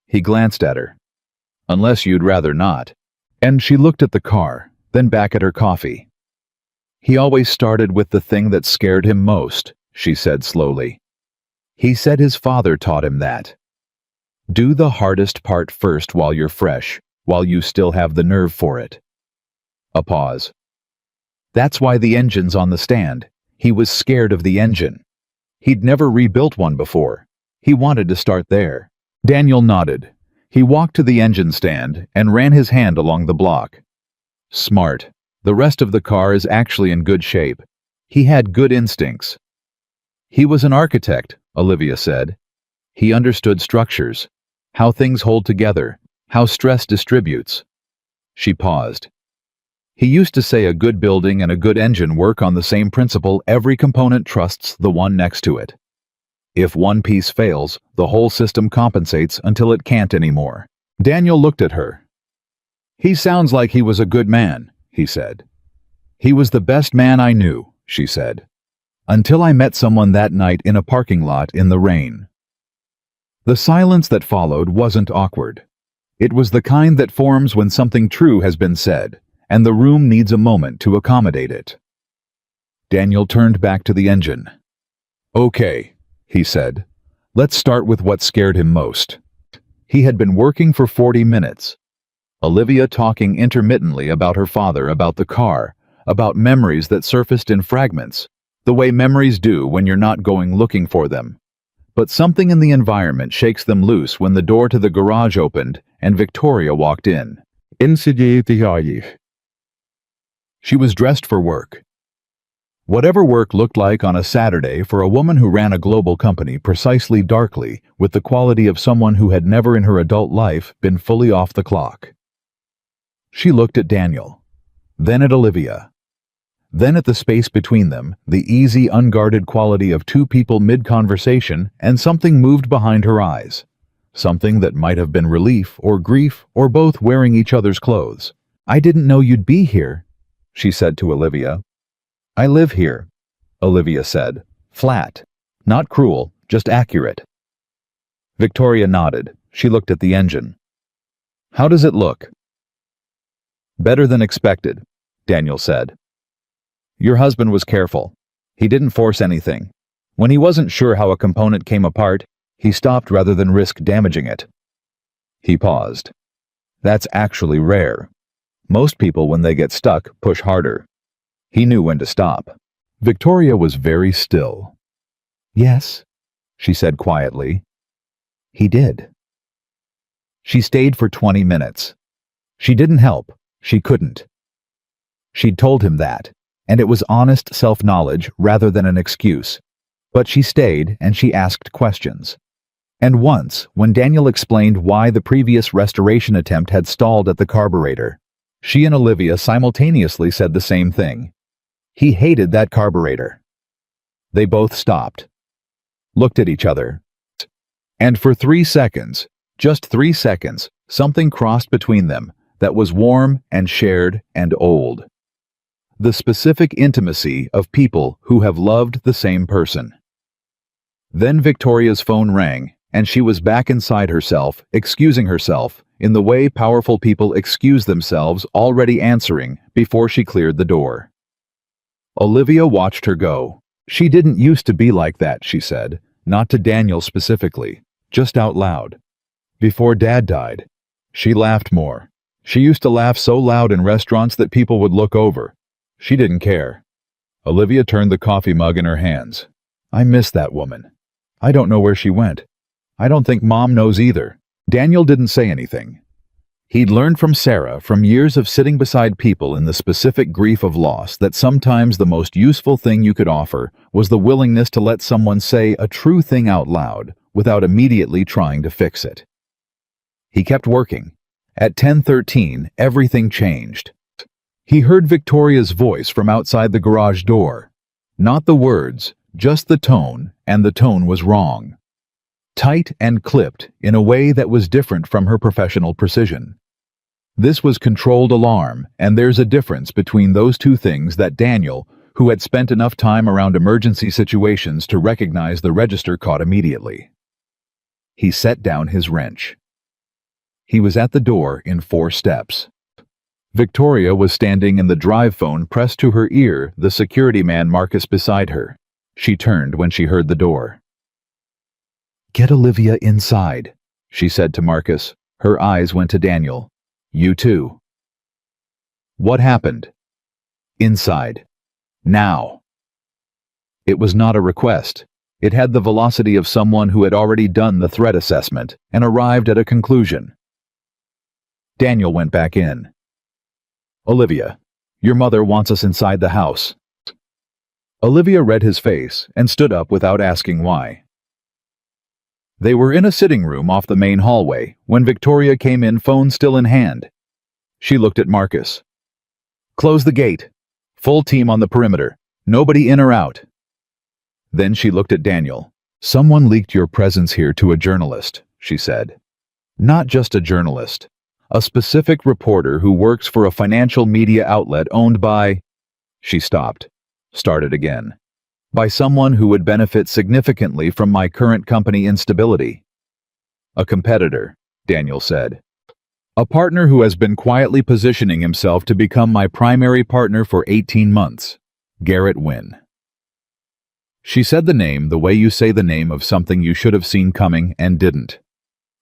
He glanced at her. Unless you'd rather not. And she looked at the car, then back at her coffee. He always started with the thing that scared him most, she said slowly. He said his father taught him that. Do the hardest part first while you're fresh, while you still have the nerve for it. A pause. That's why the engine's on the stand. He was scared of the engine. He'd never rebuilt one before. He wanted to start there. Daniel nodded. He walked to the engine stand and ran his hand along the block. Smart. The rest of the car is actually in good shape. He had good instincts. He was an architect, Olivia said. He understood structures, how things hold together, how stress distributes. She paused. He used to say a good building and a good engine work on the same principle. Every component trusts the one next to it. If one piece fails, the whole system compensates until it can't anymore. Daniel looked at her. He sounds like he was a good man, he said. He was the best man I knew, she said. Until I met someone that night in a parking lot in the rain. The silence that followed wasn't awkward. It was the kind that forms when something true has been said, and the room needs a moment to accommodate it. Daniel turned back to the engine. Okay, he said. Let's start with what scared him most. He had been working for 40 minutes. Olivia talking intermittently about her father, about the car, about memories that surfaced in fragments, the way memories do when you're not going looking for them. But something in the environment shakes them loose when the door to the garage opened and Victoria walked in. She was dressed for work. Whatever work looked like on a Saturday for a woman who ran a global company, precisely darkly, with the quality of someone who had never in her adult life been fully off the clock. She looked at Daniel, then at Olivia, then at the space between them, the easy, unguarded quality of 2 people mid-conversation, and something moved behind her eyes. Something that might have been relief or grief or both, wearing each other's clothes. I didn't know you'd be here, she said to Olivia. I live here, Olivia said, flat, not cruel, just accurate. Victoria nodded. She looked at the engine. How does it look? Better than expected, Daniel said. Your husband was careful. He didn't force anything. When he wasn't sure how a component came apart, he stopped rather than risk damaging it. He paused. That's actually rare. Most people, when they get stuck, push harder. He knew when to stop. Victoria was very still. Yes, she said quietly. He did. She stayed for 20 minutes. She didn't help. She couldn't. She'd told him that, and it was honest self-knowledge rather than an excuse. But she stayed and she asked questions. And once, when Daniel explained why the previous restoration attempt had stalled at the carburetor, she and Olivia simultaneously said the same thing. He hated that carburetor. They both stopped, looked at each other, and for 3 seconds, just 3 seconds, something crossed between them that was warm and shared and old. The specific intimacy of people who have loved the same person. Then Victoria's phone rang, and she was back inside herself, excusing herself, in the way powerful people excuse themselves, already answering before she cleared the door. Olivia watched her go. She didn't used to be like that, she said, not to Daniel specifically, just out loud. Before Dad died, she laughed more. She used to laugh so loud in restaurants that people would look over. She didn't care. Olivia turned the coffee mug in her hands. I miss that woman. I don't know where she went. I don't think Mom knows either. Daniel didn't say anything. He'd learned from Sarah, from years of sitting beside people in the specific grief of loss, that sometimes the most useful thing you could offer was the willingness to let someone say a true thing out loud without immediately trying to fix it. He kept working. At 10:13, everything changed. He heard Victoria's voice from outside the garage door. Not the words, just the tone, and the tone was wrong. Tight and clipped in a way that was different from her professional precision. This was controlled alarm, and there's a difference between those two things that Daniel, who had spent enough time around emergency situations to recognize the register, caught immediately. He set down his wrench. He was at the door in 4 steps. Victoria was standing in the drive phone pressed to her ear, the security man Marcus beside her. She turned when she heard the door. Get Olivia inside, she said to Marcus. Her eyes went to Daniel. You too. What happened? Inside. Now. It was not a request. It had the velocity of someone who had already done the threat assessment and arrived at a conclusion. Daniel went back in. Olivia, your mother wants us inside the house. Olivia read his face and stood up without asking why. They were in a sitting room off the main hallway when Victoria came in, phone still in hand. She looked at Marcus. Close the gate. Full team on the perimeter. Nobody in or out. Then she looked at Daniel. Someone leaked your presence here to a journalist, she said. Not just a journalist. A specific reporter who works for a financial media outlet owned by... She stopped. Started again. By someone who would benefit significantly from my current company instability. A competitor, Daniel said. A partner who has been quietly positioning himself to become my primary partner for 18 months. Garrett Wynn. She said the name the way you say the name of something you should have seen coming and didn't.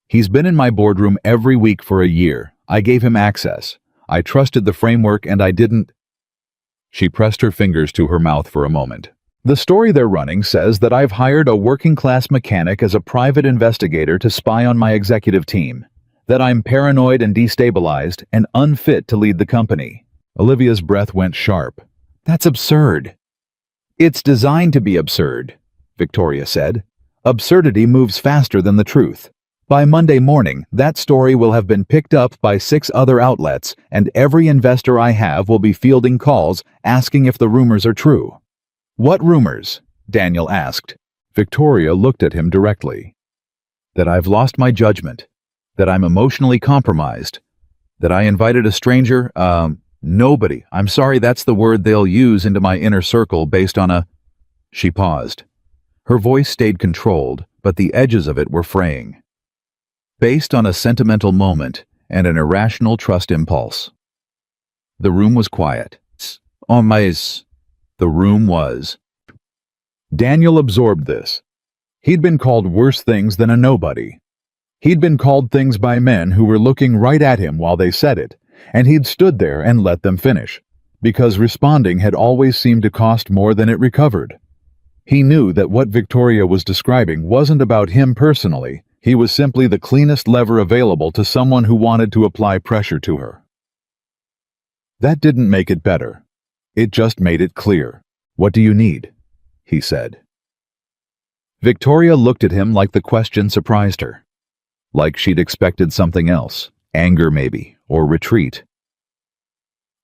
He's been in my boardroom every week for a year. I gave him access. I trusted the framework and I didn't... She pressed her fingers to her mouth for a moment. The story they're running says that I've hired a working-class mechanic as a private investigator to spy on my executive team. That I'm paranoid and destabilized and unfit to lead the company. Olivia's breath went sharp. That's absurd. It's designed to be absurd, Victoria said. Absurdity moves faster than the truth. By Monday morning, that story will have been picked up by 6 other outlets, and every investor I have will be fielding calls asking if the rumors are true. What rumors? Daniel asked. Victoria looked at him directly. That I've lost my judgment. That I'm emotionally compromised. That I invited a stranger, nobody. I'm sorry, that's the word they'll use into my inner circle based on a... She paused. Her voice stayed controlled, but the edges of it were fraying. Based on a sentimental moment and an irrational trust impulse. The room was quiet. The room was. Daniel absorbed this. He'd been called worse things than a nobody. He'd been called things by men who were looking right at him while they said it, and he'd stood there and let them finish, because responding had always seemed to cost more than it recovered. He knew that what Victoria was describing wasn't about him personally. He was simply the cleanest lever available to someone who wanted to apply pressure to her. That didn't make it better. It just made it clear. What do you need? He said. Victoria looked at him like the question surprised her. Like she'd expected something else, anger maybe, or retreat.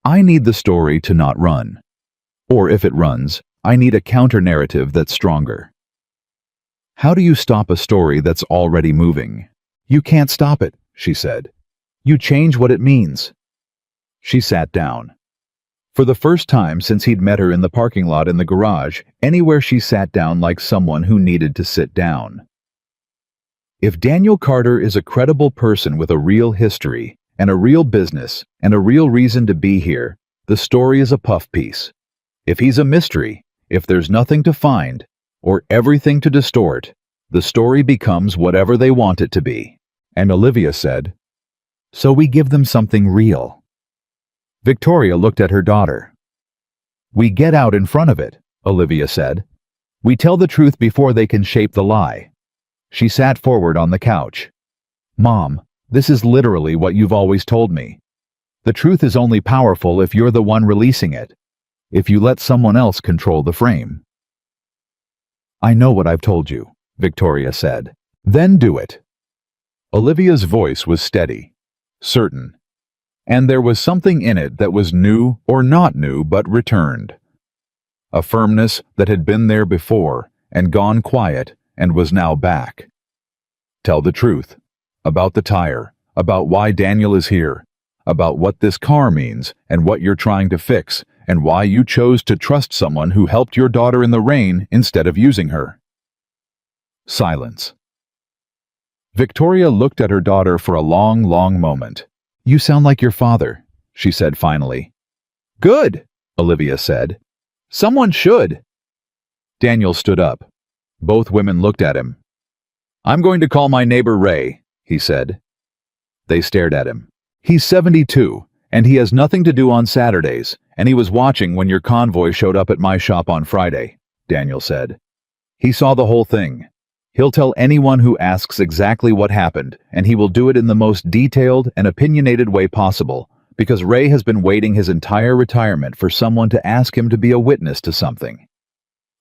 I need the story to not run. Or if it runs, I need a counter-narrative that's stronger. How do you stop a story that's already moving? You can't stop it, she said. You change what it means. She sat down. For the first time since he'd met her in the parking lot in the garage, anywhere she sat down like someone who needed to sit down. If Daniel Carter is a credible person with a real history, and a real business, and a real reason to be here, the story is a puff piece. If he's a mystery, if there's nothing to find, or everything to distort, the story becomes whatever they want it to be. And Olivia said, "So we give them something real." Victoria looked at her daughter. "We get out in front of it," Olivia said. "We tell the truth before they can shape the lie." She sat forward on the couch. "Mom, this is literally what you've always told me. The truth is only powerful if you're the one releasing it, if you let someone else control the frame." "I know what I've told you," Victoria said. "Then do it." Olivia's voice was steady, certain, and there was something in it that was new or not new but returned. A firmness that had been there before and gone quiet and was now back. "Tell the truth. About the tire, about why Daniel is here, about what this car means and what you're trying to fix, and why you chose to trust someone who helped your daughter in the rain instead of using her." Silence. Victoria looked at her daughter for a long, long moment. "You sound like your father," she said finally. "Good," Olivia said. "Someone should." Daniel stood up. Both women looked at him. "I'm going to call my neighbor Ray," he said. They stared at him. "He's 72, and he has nothing to do on Saturdays, and he was watching when your convoy showed up at my shop on Friday," Daniel said. "He saw the whole thing. He'll tell anyone who asks exactly what happened, and he will do it in the most detailed and opinionated way possible, because Ray has been waiting his entire retirement for someone to ask him to be a witness to something."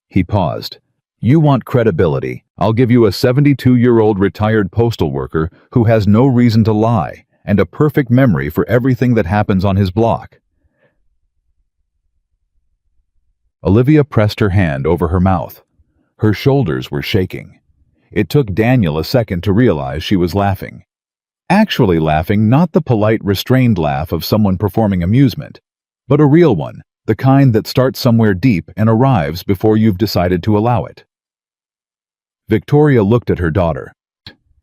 He paused. "You want credibility. I'll give you a 72-year-old retired postal worker who has no reason to lie, and a perfect memory for everything that happens on his block." Olivia pressed her hand over her mouth. Her shoulders were shaking. It took Daniel a second to realize she was laughing. Actually laughing, not the polite, restrained laugh of someone performing amusement, but a real one, the kind that starts somewhere deep and arrives before you've decided to allow it. Victoria looked at her daughter,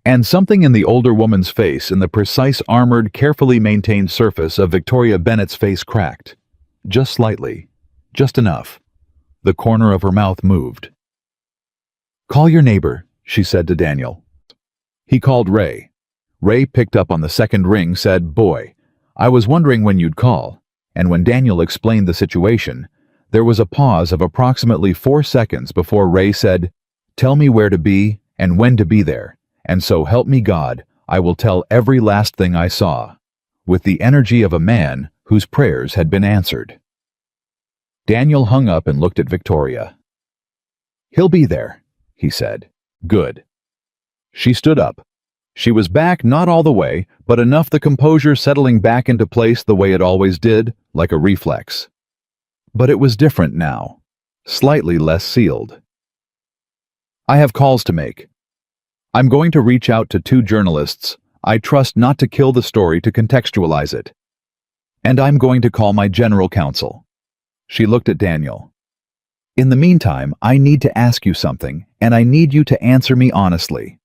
and something in the older woman's face and the precise, armored, carefully maintained surface of Victoria Bennett's face cracked. Just slightly. Just enough. The corner of her mouth moved. "Call your neighbor," she said to Daniel. He called Ray. Ray picked up on the second ring, said, "Boy, I was wondering when you'd call," and when Daniel explained the situation, there was a pause of approximately 4 seconds before Ray said, "Tell me where to be and when to be there, and so help me God, I will tell every last thing I saw," with the energy of a man whose prayers had been answered. Daniel hung up and looked at Victoria. "He'll be there," he said. "Good." She stood up. She was back, not all the way, but enough, the composure settling back into place the way it always did, like a reflex. But it was different now, slightly less sealed. "I have calls to make. I'm going to reach out to 2 journalists I trust not to kill the story to contextualize it. And I'm going to call my general counsel." She looked at Daniel. "In the meantime, I need to ask you something, and I need you to answer me honestly."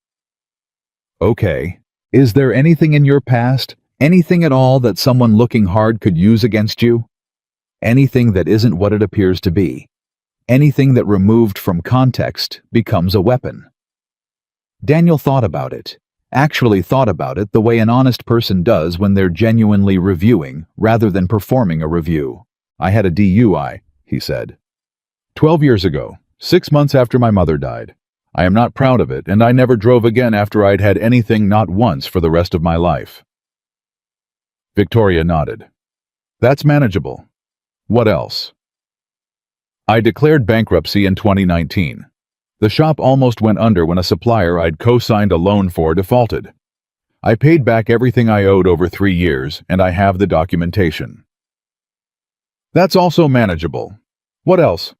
"Okay. Is there anything in your past, anything at all that someone looking hard could use against you? Anything that isn't what it appears to be? Anything that removed from context becomes a weapon?" Daniel thought about it, actually thought about it the way an honest person does when they're genuinely reviewing rather than performing a review. "I had a DUI," he said. 12 years ago, 6 months after my mother died. I am not proud of it, and I never drove again after I'd had anything, not once, for the rest of my life." Victoria nodded. "That's manageable. What else?" "I declared bankruptcy in 2019. The shop almost went under when a supplier I'd co-signed a loan for defaulted. I paid back everything I owed over 3 years, and I have the documentation." "That's also manageable. What else?"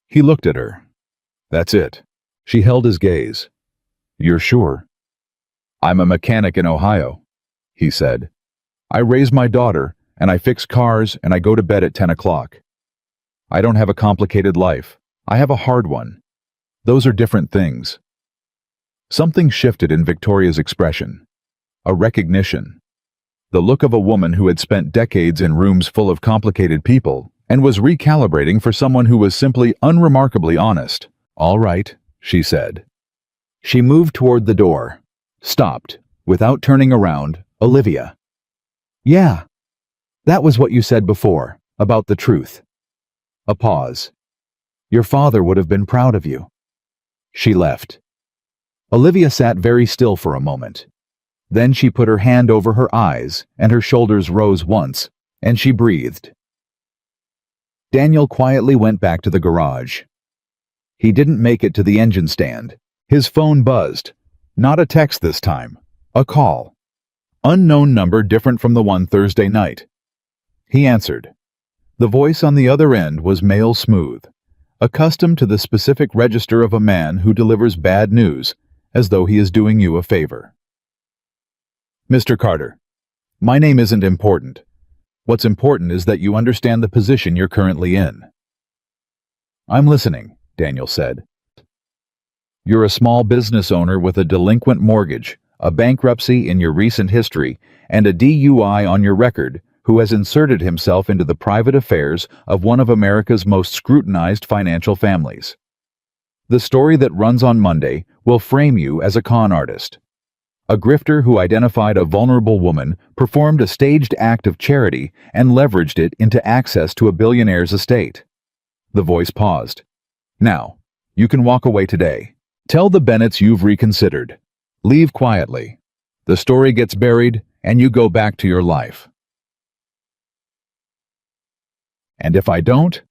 He looked at her. "That's it." She held his gaze. "You're sure?" "I'm a mechanic in Ohio," he said. "I raise my daughter, and I fix cars, and I go to bed at 10 o'clock. I don't have a complicated life. I have a hard one. Those are different things." Something shifted in Victoria's expression. A recognition. The look of a woman who had spent decades in rooms full of complicated people and was recalibrating for someone who was simply unremarkably honest. "All right," she said. She moved toward the door, stopped, without turning around. "Olivia." "Yeah, that was what you said before, about the truth." A pause. "Your father would have been proud of you." She left. Olivia sat very still for a moment. Then she put her hand over her eyes, and her shoulders rose once, and she breathed. Daniel quietly went back to the garage. He didn't make it to the engine stand. His phone buzzed. Not a text this time. A call. Unknown number different from the one Thursday night. He answered. The voice on the other end was male smooth, accustomed to the specific register of a man who delivers bad news, as though he is doing you a favor. "Mr. Carter, my name isn't important. What's important is that you understand the position you're currently in." "I'm listening," Daniel said. "You're a small business owner with a delinquent mortgage, a bankruptcy in your recent history, and a DUI on your record, who has inserted himself into the private affairs of one of America's most scrutinized financial families. The story that runs on Monday will frame you as a con artist. A grifter who identified a vulnerable woman, performed a staged act of charity, and leveraged it into access to a billionaire's estate." The voice paused. "Now, you can walk away today. Tell the Bennetts you've reconsidered. Leave quietly. The story gets buried, and you go back to your life. And if I don't,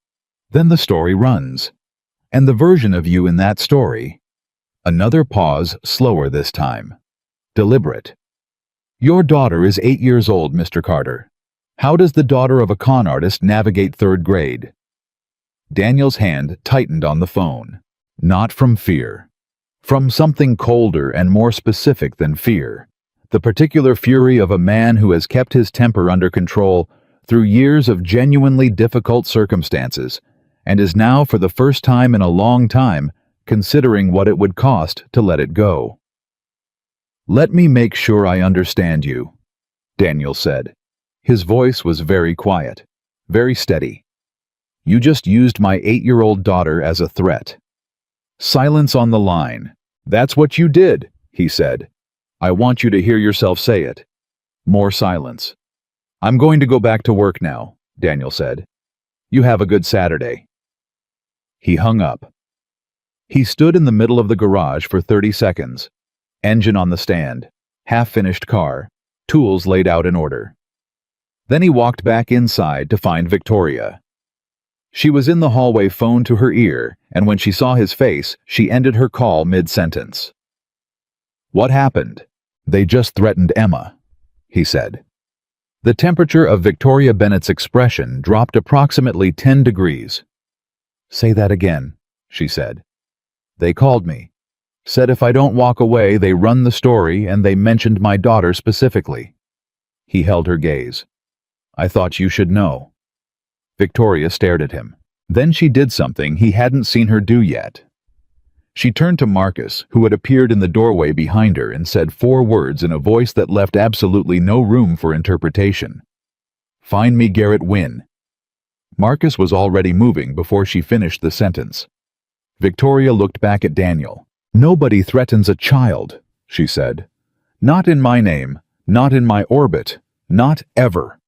then the story runs. And the version of you in that story." Another pause, slower this time. Deliberate. "Your daughter is 8 years old, Mr. Carter. How does the daughter of a con artist navigate third grade?" Daniel's hand tightened on the phone. Not from fear. From something colder and more specific than fear. The particular fury of a man who has kept his temper under control through years of genuinely difficult circumstances, and is now, for the first time in a long time, considering what it would cost to let it go. "Let me make sure I understand you," Daniel said. His voice was very quiet, very steady. "You just used my 8-year-old daughter as a threat." Silence on the line. "That's what you did," he said. "I want you to hear yourself say it." More silence. "I'm going to go back to work now," Daniel said. "You have a good Saturday." He hung up. He stood in the middle of the garage for 30 seconds. Engine on the stand, half-finished car, tools laid out in order. Then he walked back inside to find Victoria. She was in the hallway, phone to her ear, and when she saw his face, she ended her call mid-sentence. "What happened?" "They just threatened Emma," he said. The temperature of Victoria Bennett's expression dropped approximately 10 degrees. "Say that again," she said. "They called me. Said if I don't walk away, they run the story, and they mentioned my daughter specifically." He held her gaze. "I thought you should know." Victoria stared at him. Then she did something he hadn't seen her do yet. She turned to Marcus, who had appeared in the doorway behind her, and said 4 words in a voice that left absolutely no room for interpretation. "Find me Garrett Wynn." Marcus was already moving before she finished the sentence. Victoria looked back at Daniel. "Nobody threatens a child," she said. "Not in my name, not in my orbit, not ever."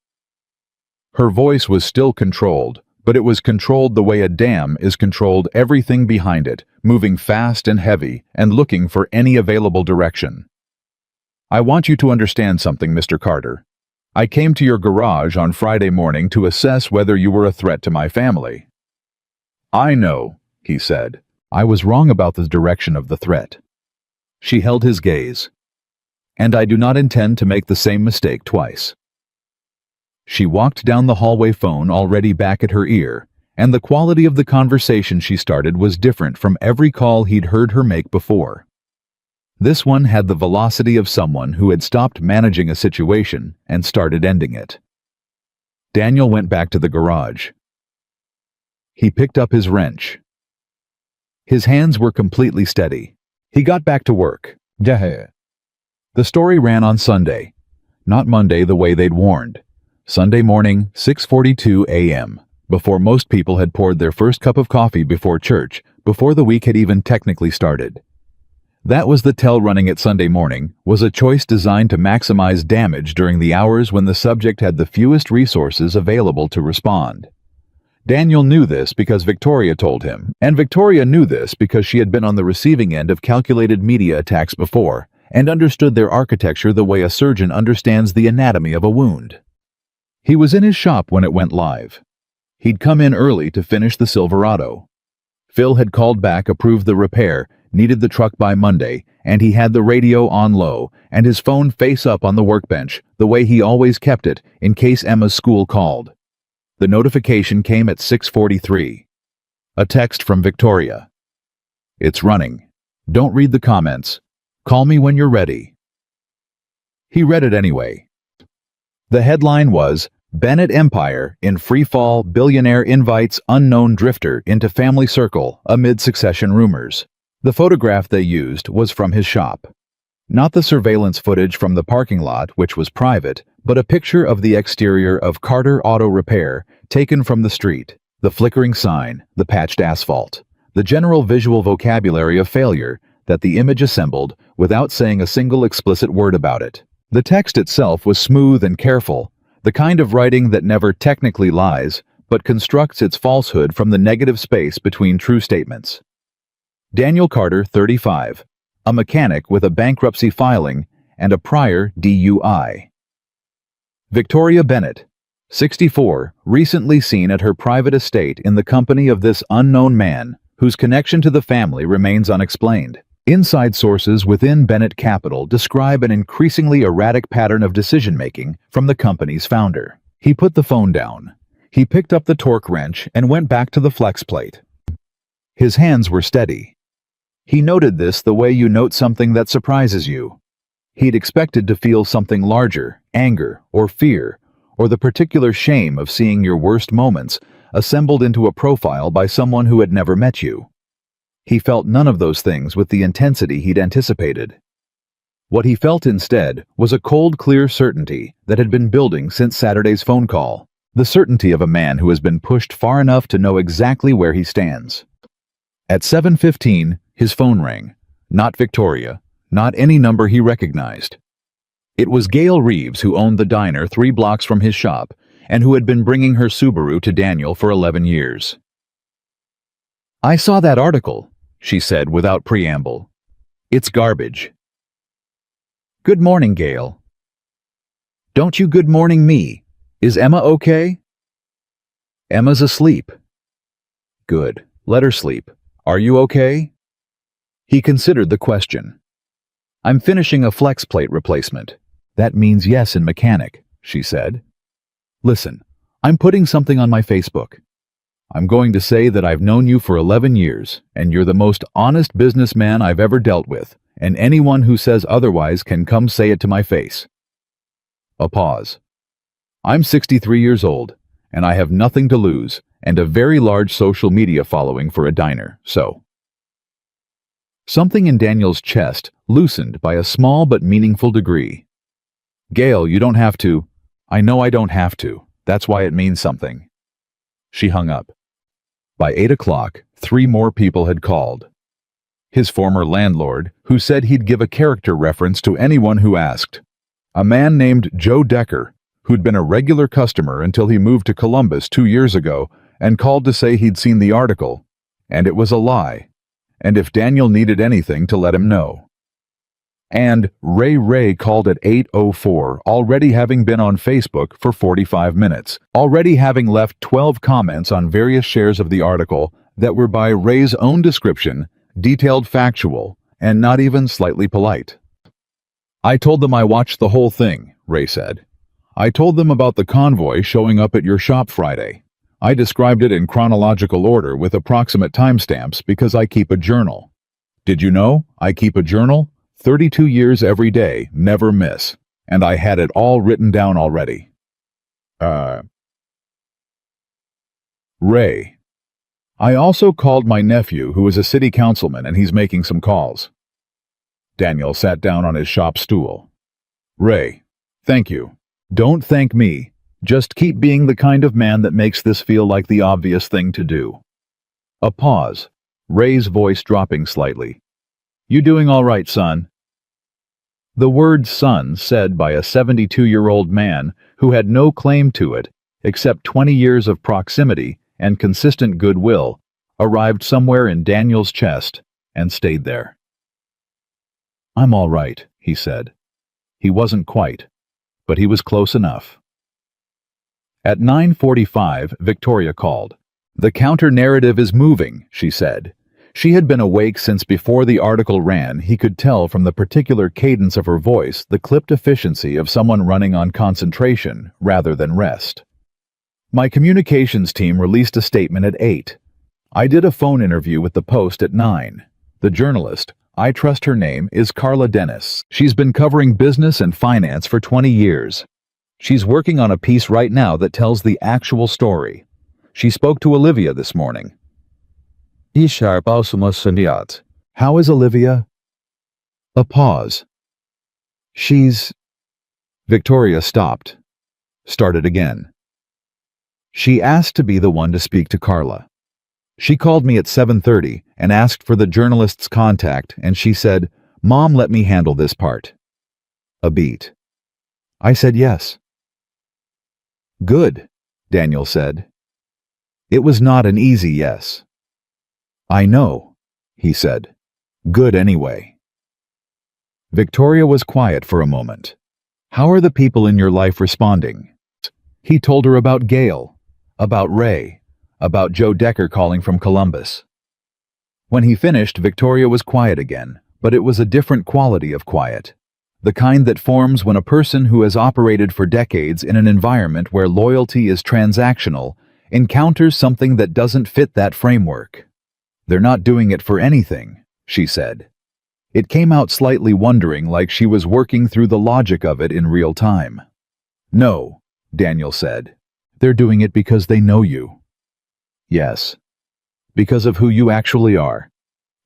Her voice was still controlled, but it was controlled the way a dam is controlled, everything behind it, moving fast and heavy and looking for any available direction. "I want you to understand something, Mr. Carter. I came to your garage on Friday morning to assess whether you were a threat to my family." "I know," he said. "I was wrong about the direction of the threat." She held his gaze. "And I do not intend to make the same mistake twice." She walked down the hallway, phone already back at her ear, and the quality of the conversation she started was different from every call he'd heard her make before. This one had the velocity of someone who had stopped managing a situation and started ending it. Daniel went back to the garage. He picked up his wrench. His hands were completely steady. He got back to work. The story ran on Sunday, not Monday the way they'd warned. Sunday morning, 6:42 a.m. before most people had poured their first cup of coffee before church, before the week had even technically started. That was the tell. Running at Sunday morning was a choice designed to maximize damage during the hours when the subject had the fewest resources available to respond. Daniel knew this because Victoria told him, and Victoria knew this because she had been on the receiving end of calculated media attacks before, and understood their architecture the way a surgeon understands the anatomy of a wound. He was in his shop when it went live. He'd come in early to finish the Silverado. Phil had called back, approved the repair, needed the truck by Monday, and he had the radio on low and his phone face up on the workbench, the way he always kept it in case Emma's school called. The notification came at 6:43. A text from Victoria. "It's running. Don't read the comments. Call me when you're ready." He read it anyway. The headline was, "Bennett Empire in Freefall, Billionaire Invites Unknown Drifter into Family Circle Amid Succession Rumors." The photograph they used was from his shop. Not the surveillance footage from the parking lot, which was private, but a picture of the exterior of Carter Auto Repair taken from the street, the flickering sign, the patched asphalt, the general visual vocabulary of failure that the image assembled without saying a single explicit word about it. The text itself was smooth and careful, the kind of writing that never technically lies, but constructs its falsehood from the negative space between true statements. Daniel Carter, 35, a mechanic with a bankruptcy filing and a prior DUI. Victoria Bennett, 64, recently seen at her private estate in the company of this unknown man, whose connection to the family remains unexplained. Inside sources within Bennett Capital describe an increasingly erratic pattern of decision-making from the company's founder. He put the phone down. He picked up the torque wrench and went back to the flex plate. His hands were steady. He noted this the way you note something that surprises you. He'd expected to feel something larger, anger or fear, or the particular shame of seeing your worst moments assembled into a profile by someone who had never met you. He felt none of those things with the intensity he'd anticipated. What he felt instead was a cold, clear certainty that had been building since Saturday's phone call, the certainty of a man who has been pushed far enough to know exactly where he stands. At 7:15, his phone rang. Not Victoria, not any number he recognized. It was Gail Reeves, who owned the diner 3 blocks from his shop and who had been bringing her Subaru to Daniel for 11 years. "I saw that article," she said without preamble. "It's garbage." "Good morning, Gail." "Don't you good morning me. Is Emma okay?" "Emma's asleep." "Good. Let her sleep. Are you okay?" He considered the question. "I'm finishing a flex plate replacement." "That means yes in mechanic," she said. "Listen, I'm putting something on my Facebook. I'm going to say that I've known you for 11 years, and you're the most honest businessman I've ever dealt with, and anyone who says otherwise can come say it to my face." A pause. "I'm 63 years old, and I have nothing to lose, and a very large social media following for a diner, so..." Something in Daniel's chest loosened by a small but meaningful degree. "Gail, you don't have to." "I know I don't have to. That's why it means something." She hung up. By 8 o'clock, 3 more people had called. His former landlord, who said he'd give a character reference to anyone who asked. A man named Joe Decker, who'd been a regular customer until he moved to Columbus 2 years ago and called to say he'd seen the article, and it was a lie, and if Daniel needed anything to let him know. And Ray called at 8:04, already having been on Facebook for 45 minutes, already having left 12 comments on various shares of the article that were by Ray's own description, detailed, factual, and not even slightly polite. "I told them I watched the whole thing," Ray said. "I told them about the convoy showing up at your shop Friday. I described it in chronological order with approximate timestamps because I keep a journal. Did you know I keep a journal? 32 years every day, never miss. And I had it all written down already." Ray. "I also called my nephew, who is a city councilman, and he's making some calls." Daniel sat down on his shop stool. "Ray, thank you. Don't thank me. Just keep being the kind of man that makes this feel like the obvious thing to do. A pause. Ray's voice dropping slightly. You doing all right, son? The word son, said by a 72-year-old man who had no claim to it except 20 years of proximity and consistent goodwill, arrived somewhere in Daniel's chest and stayed there. I'm all right, he said. He wasn't quite, but he was close enough. At 9:45, Victoria called. The counter-narrative is moving, she said. She had been awake since before the article ran. He could tell from the particular cadence of her voice the clipped efficiency of someone running on concentration rather than rest. My communications team released a statement at 8. I did a phone interview with the Post at 9. The journalist, I trust her name, is Carla Dennis. She's been covering business and finance for 20 years. She's working on a piece right now that tells the actual story. She spoke to Olivia this morning. How is Olivia? A pause. Victoria stopped. Started again. She asked to be the one to speak to Carla. She called me at 7:30 and asked for the journalist's contact, and she said, Mom, let me handle this part. A beat. I said yes. Good, Daniel said. It was not an easy yes. I know, he said. Good anyway. Victoria was quiet for a moment. How are the people in your life responding? He told her about Gail, about Ray, about Joe Decker calling from Columbus. When he finished, Victoria was quiet again, but it was a different quality of quiet. The kind that forms when a person who has operated for decades in an environment where loyalty is transactional encounters something that doesn't fit that framework. They're not doing it for anything, she said. It came out slightly wondering, like she was working through the logic of it in real time. No, Daniel said. They're doing it because they know you. Yes. Because of who you actually are,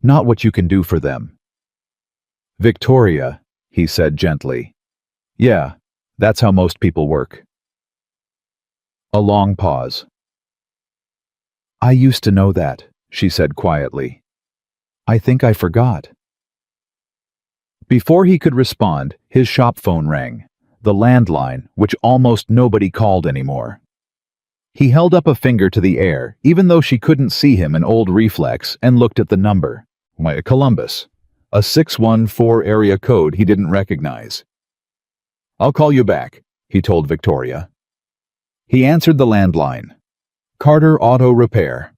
not what you can do for them. Victoria, he said gently. Yeah, that's how most people work. A long pause. I used to know that, she said quietly. I think I forgot. Before he could respond, his shop phone rang, the landline, which almost nobody called anymore. He held up a finger to the air, even though she couldn't see him, an old reflex, and looked at the number. Columbus. A 614 area code he didn't recognize. I'll call you back, he told Victoria. He answered the landline. Carter Auto Repair.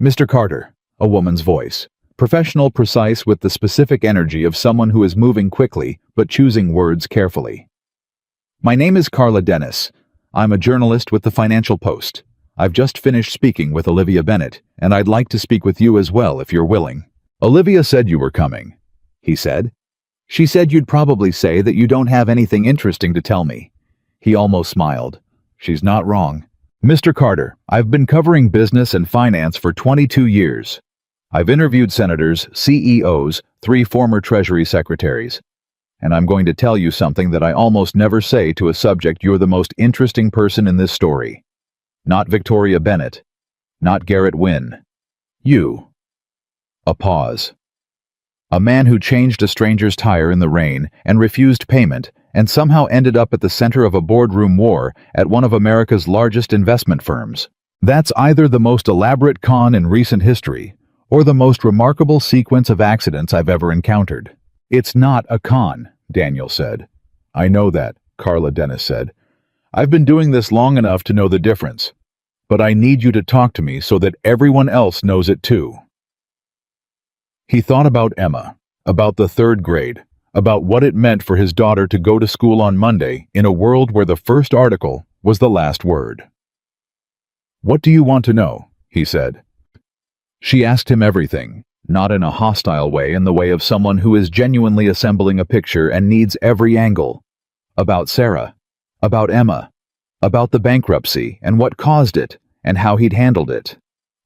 Mr. Carter, a woman's voice, professional, precise, with the specific energy of someone who is moving quickly but choosing words carefully. My name is Carla Dennis. I'm a journalist with the Financial Post. I've just finished speaking with Olivia Bennett, and I'd like to speak with you as well if you're willing. Olivia said you were coming, he said. She said you'd probably say that you don't have anything interesting to tell me. He almost smiled. She's not wrong. Mr. Carter, I've been covering business and finance for 22 years. I've interviewed senators, CEOs, 3 former Treasury secretaries. And I'm going to tell you something that I almost never say to a subject. You're the most interesting person in this story. Not Victoria Bennett. Not Garrett Wynn. You. A pause. A man who changed a stranger's tire in the rain and refused payment and somehow ended up at the center of a boardroom war at one of America's largest investment firms. That's either the most elaborate con in recent history or the most remarkable sequence of accidents I've ever encountered. It's not a con, Daniel said. I know that, Carla Dennis said. I've been doing this long enough to know the difference. But I need you to talk to me so that everyone else knows it too. He thought about Emma, about the 3rd grade, about what it meant for his daughter to go to school on Monday in a world where the first article was the last word. What do you want to know? He said. She asked him everything, not in a hostile way, in the way of someone who is genuinely assembling a picture and needs every angle. About Sarah, about Emma, about the bankruptcy and what caused it and how he'd handled it.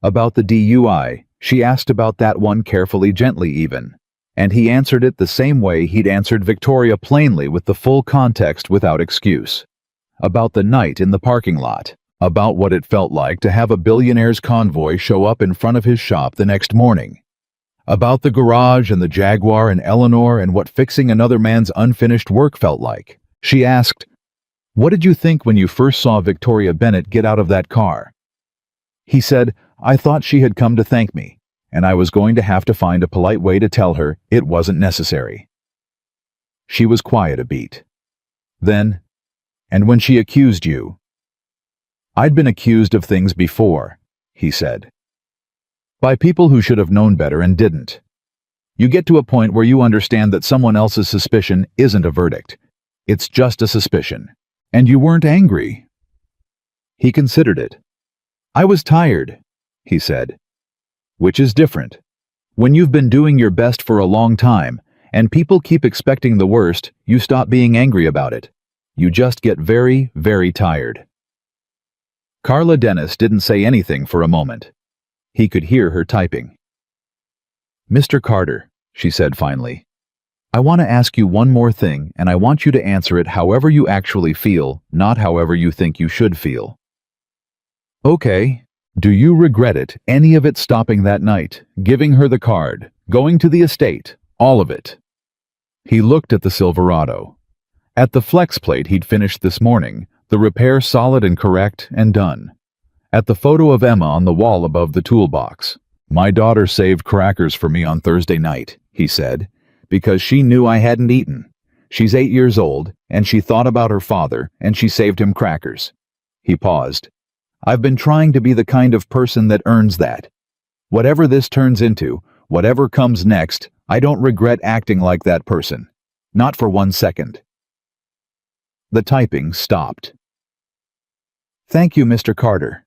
About the DUI, she asked about that one carefully, gently even, and he answered it the same way he'd answered Victoria, plainly, with the full context, without excuse. about the night in the parking lot, about what it felt like to have a billionaire's convoy show up in front of his shop the next morning, about the garage and the Jaguar and Eleanor and what fixing another man's unfinished work felt like. She asked, "What did you think when you first saw Victoria Bennett get out of that car?" He said, "I thought she had come to thank me, and I was going to have to find a polite way to tell her it wasn't necessary." She was quiet a beat. Then, "And when she accused you?" "I'd been accused of things before," he said. "By people who should have known better and didn't. You get to a point where you understand that someone else's suspicion isn't a verdict. It's just a suspicion. And you weren't angry." He considered it. "I was tired," he said. "Which is different. When you've been doing your best for a long time, and people keep expecting the worst, you stop being angry about it. You just get very, very tired." Carla Dennis didn't say anything for a moment. He could hear her typing. "Mr. Carter," she said finally, "I want to ask you one more thing, and I want you to answer it however you actually feel, not however you think you should feel." "Okay. Do you regret it, any of it stopping that night, giving her the card, going to the estate, all of it?" He looked at the Silverado. At the flex plate he'd finished this morning, the repair solid and correct and done. At the photo of Emma on the wall above the toolbox. "My daughter saved crackers for me on Thursday night," he said, "because she knew I hadn't eaten. She's 8 years old, and she thought about her father, and she saved him crackers." He paused. "I've been trying to be the kind of person that earns that. Whatever this turns into, whatever comes next, I don't regret acting like that person. Not for 1 second." The typing stopped. "Thank you, Mr. Carter,"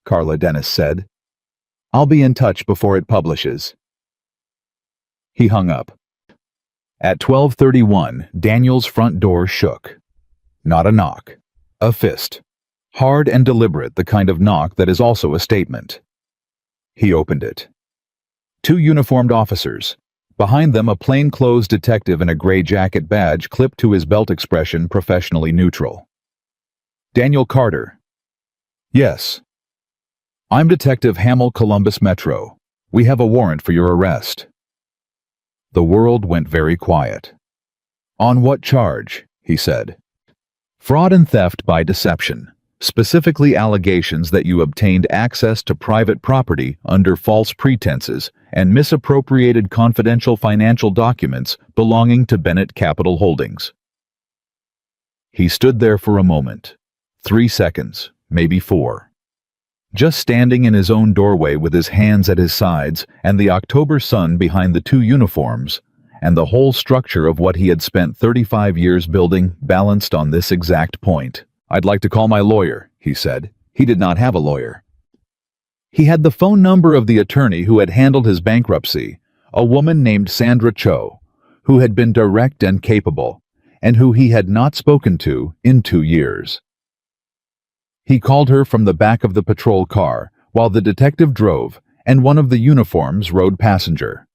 Carla Dennis said. "I'll be in touch before it publishes." He hung up. At 12:31, Daniel's front door shook. Not a knock. A fist. Hard and deliberate, the kind of knock that is also a statement. He opened it. 2 uniformed officers. Behind them, a plainclothes detective in a gray jacket badge clipped to his belt, expression professionally neutral. "Daniel Carter." "Yes." "I'm Detective Hamill, Columbus Metro. We have a warrant for your arrest." The world went very quiet. "On what charge?" he said. "Fraud and theft by deception. Specifically allegations that you obtained access to private property under false pretenses and misappropriated confidential financial documents belonging to Bennett Capital Holdings." He stood there for a moment. 3 seconds, maybe 4. Just standing in his own doorway with his hands at his sides and the October sun behind the 2 uniforms, and the whole structure of what he had spent 35 years building balanced on this exact point. "I'd like to call my lawyer," he said. He did not have a lawyer. He had the phone number of the attorney who had handled his bankruptcy, a woman named Sandra Cho, who had been direct and capable, and who he had not spoken to in 2 years. He called her from the back of the patrol car while the detective drove and one of the uniforms rode passenger.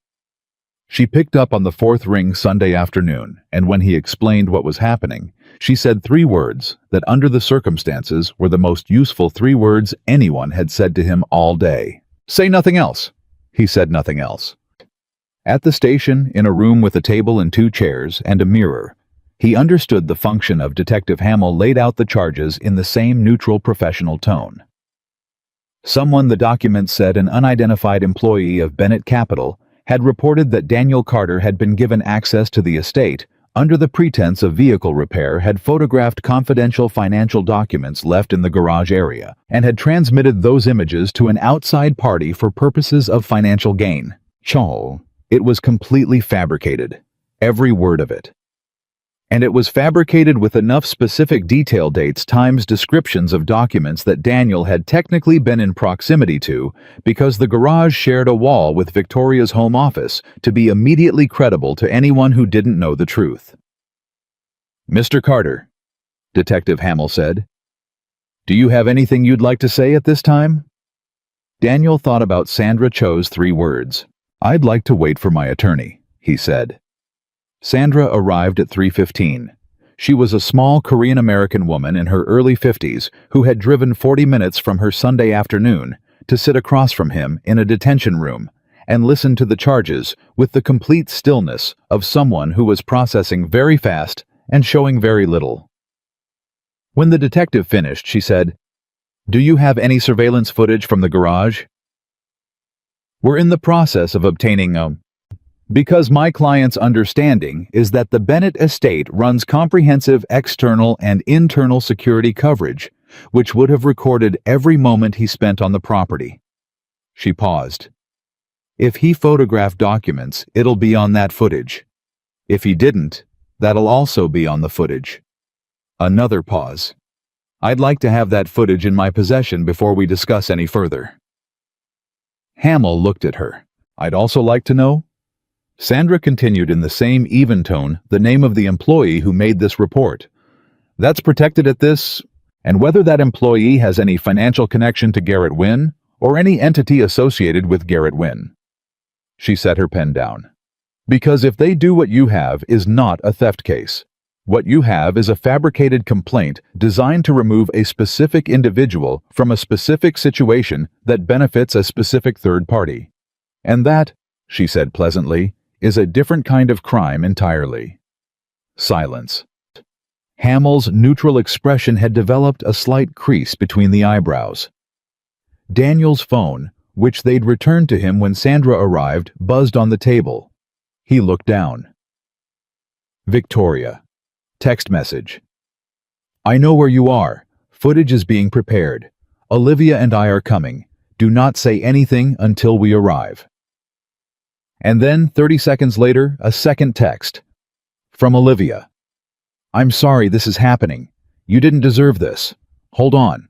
She picked up on the 4th ring Sunday afternoon, and when he explained what was happening, she said 3 words that under the circumstances were the most useful 3 words anyone had said to him all day. "Say nothing else." He said nothing else. At the station, in a room with a table and 2 chairs and a mirror, he understood the function of Detective Hamill laid out the charges in the same neutral professional tone. Someone, the document said, an unidentified employee of Bennett Capital, had reported that Daniel Carter had been given access to the estate under the pretense of vehicle repair, had photographed confidential financial documents left in the garage area, and had transmitted those images to an outside party for purposes of financial gain. Chol. It was completely fabricated. Every word of it. And it was fabricated with enough specific detail, dates, times, descriptions of documents that Daniel had technically been in proximity to because the garage shared a wall with Victoria's home office to be immediately credible to anyone who didn't know the truth. "Mr. Carter," Detective Hamill said, "do you have anything you'd like to say at this time?" Daniel thought about Sandra Cho's 3 words. "I'd like to wait for my attorney," he said. Sandra arrived at 3:15. She was a small Korean-American woman in her early 50s who had driven 40 minutes from her Sunday afternoon to sit across from him in a detention room and listen to the charges with the complete stillness of someone who was processing very fast and showing very little. When the detective finished, she said, "Do you have any surveillance footage from the garage?" "We're in the process of obtaining because my client's understanding is that the Bennett estate runs comprehensive external and internal security coverage, which would have recorded every moment he spent on the property." She paused. "If he photographed documents, it'll be on that footage. If he didn't, that'll also be on the footage." Another pause. "I'd like to have that footage in my possession before we discuss any further." Hamill looked at her. "I'd also like to know?" Sandra continued in the same even tone the name of the employee who made this report. "That's protected at this, and whether that employee has any financial connection to Garrett Wynn or any entity associated with Garrett Wynn." She set her pen down. "Because if they do what you have is not a theft case. What you have is a fabricated complaint designed to remove a specific individual from a specific situation that benefits a specific third party. And that," she said pleasantly, "is a different kind of crime entirely." Silence. Hamill's neutral expression had developed a slight crease between the eyebrows. Daniel's phone, which they'd returned to him when Sandra arrived, buzzed on the table. He looked down. Victoria. Text message. "I know where you are. Footage is being prepared. Olivia and I are coming. Do not say anything until we arrive." And then, 30 seconds later, a second text. From Olivia. "I'm sorry this is happening. You didn't deserve this. Hold on."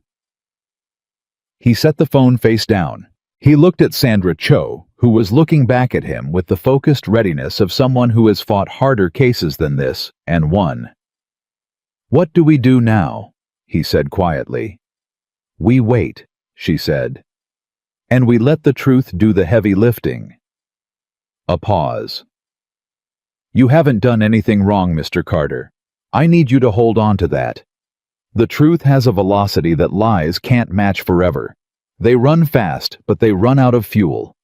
He set the phone face down. He looked at Sandra Cho, who was looking back at him with the focused readiness of someone who has fought harder cases than this and won. "What do we do now?" he said quietly. "We wait," she said. "And we let the truth do the heavy lifting." A pause. "You haven't done anything wrong, Mr. Carter. I need you to hold on to that. The truth has a velocity that lies can't match forever. They run fast, but they run out of fuel.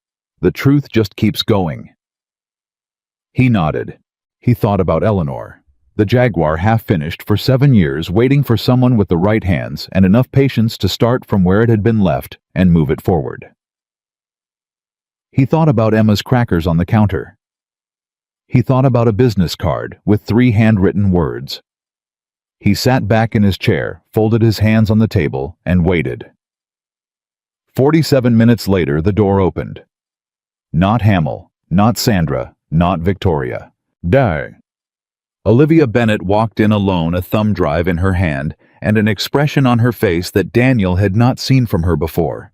The truth just keeps going." He nodded. He thought about Eleanor, the Jaguar half-finished for 7 years, waiting for someone with the right hands and enough patience to start from where it had been left and move it forward. He thought about Emma's crackers on the counter. He thought about a business card with 3 handwritten words. He sat back in his chair, folded his hands on the table, and waited. 47 minutes later, the door opened. Not Hamill, not Sandra, not Victoria. Dang. Olivia Bennett walked in alone, a thumb drive in her hand, and an expression on her face that Daniel had not seen from her before.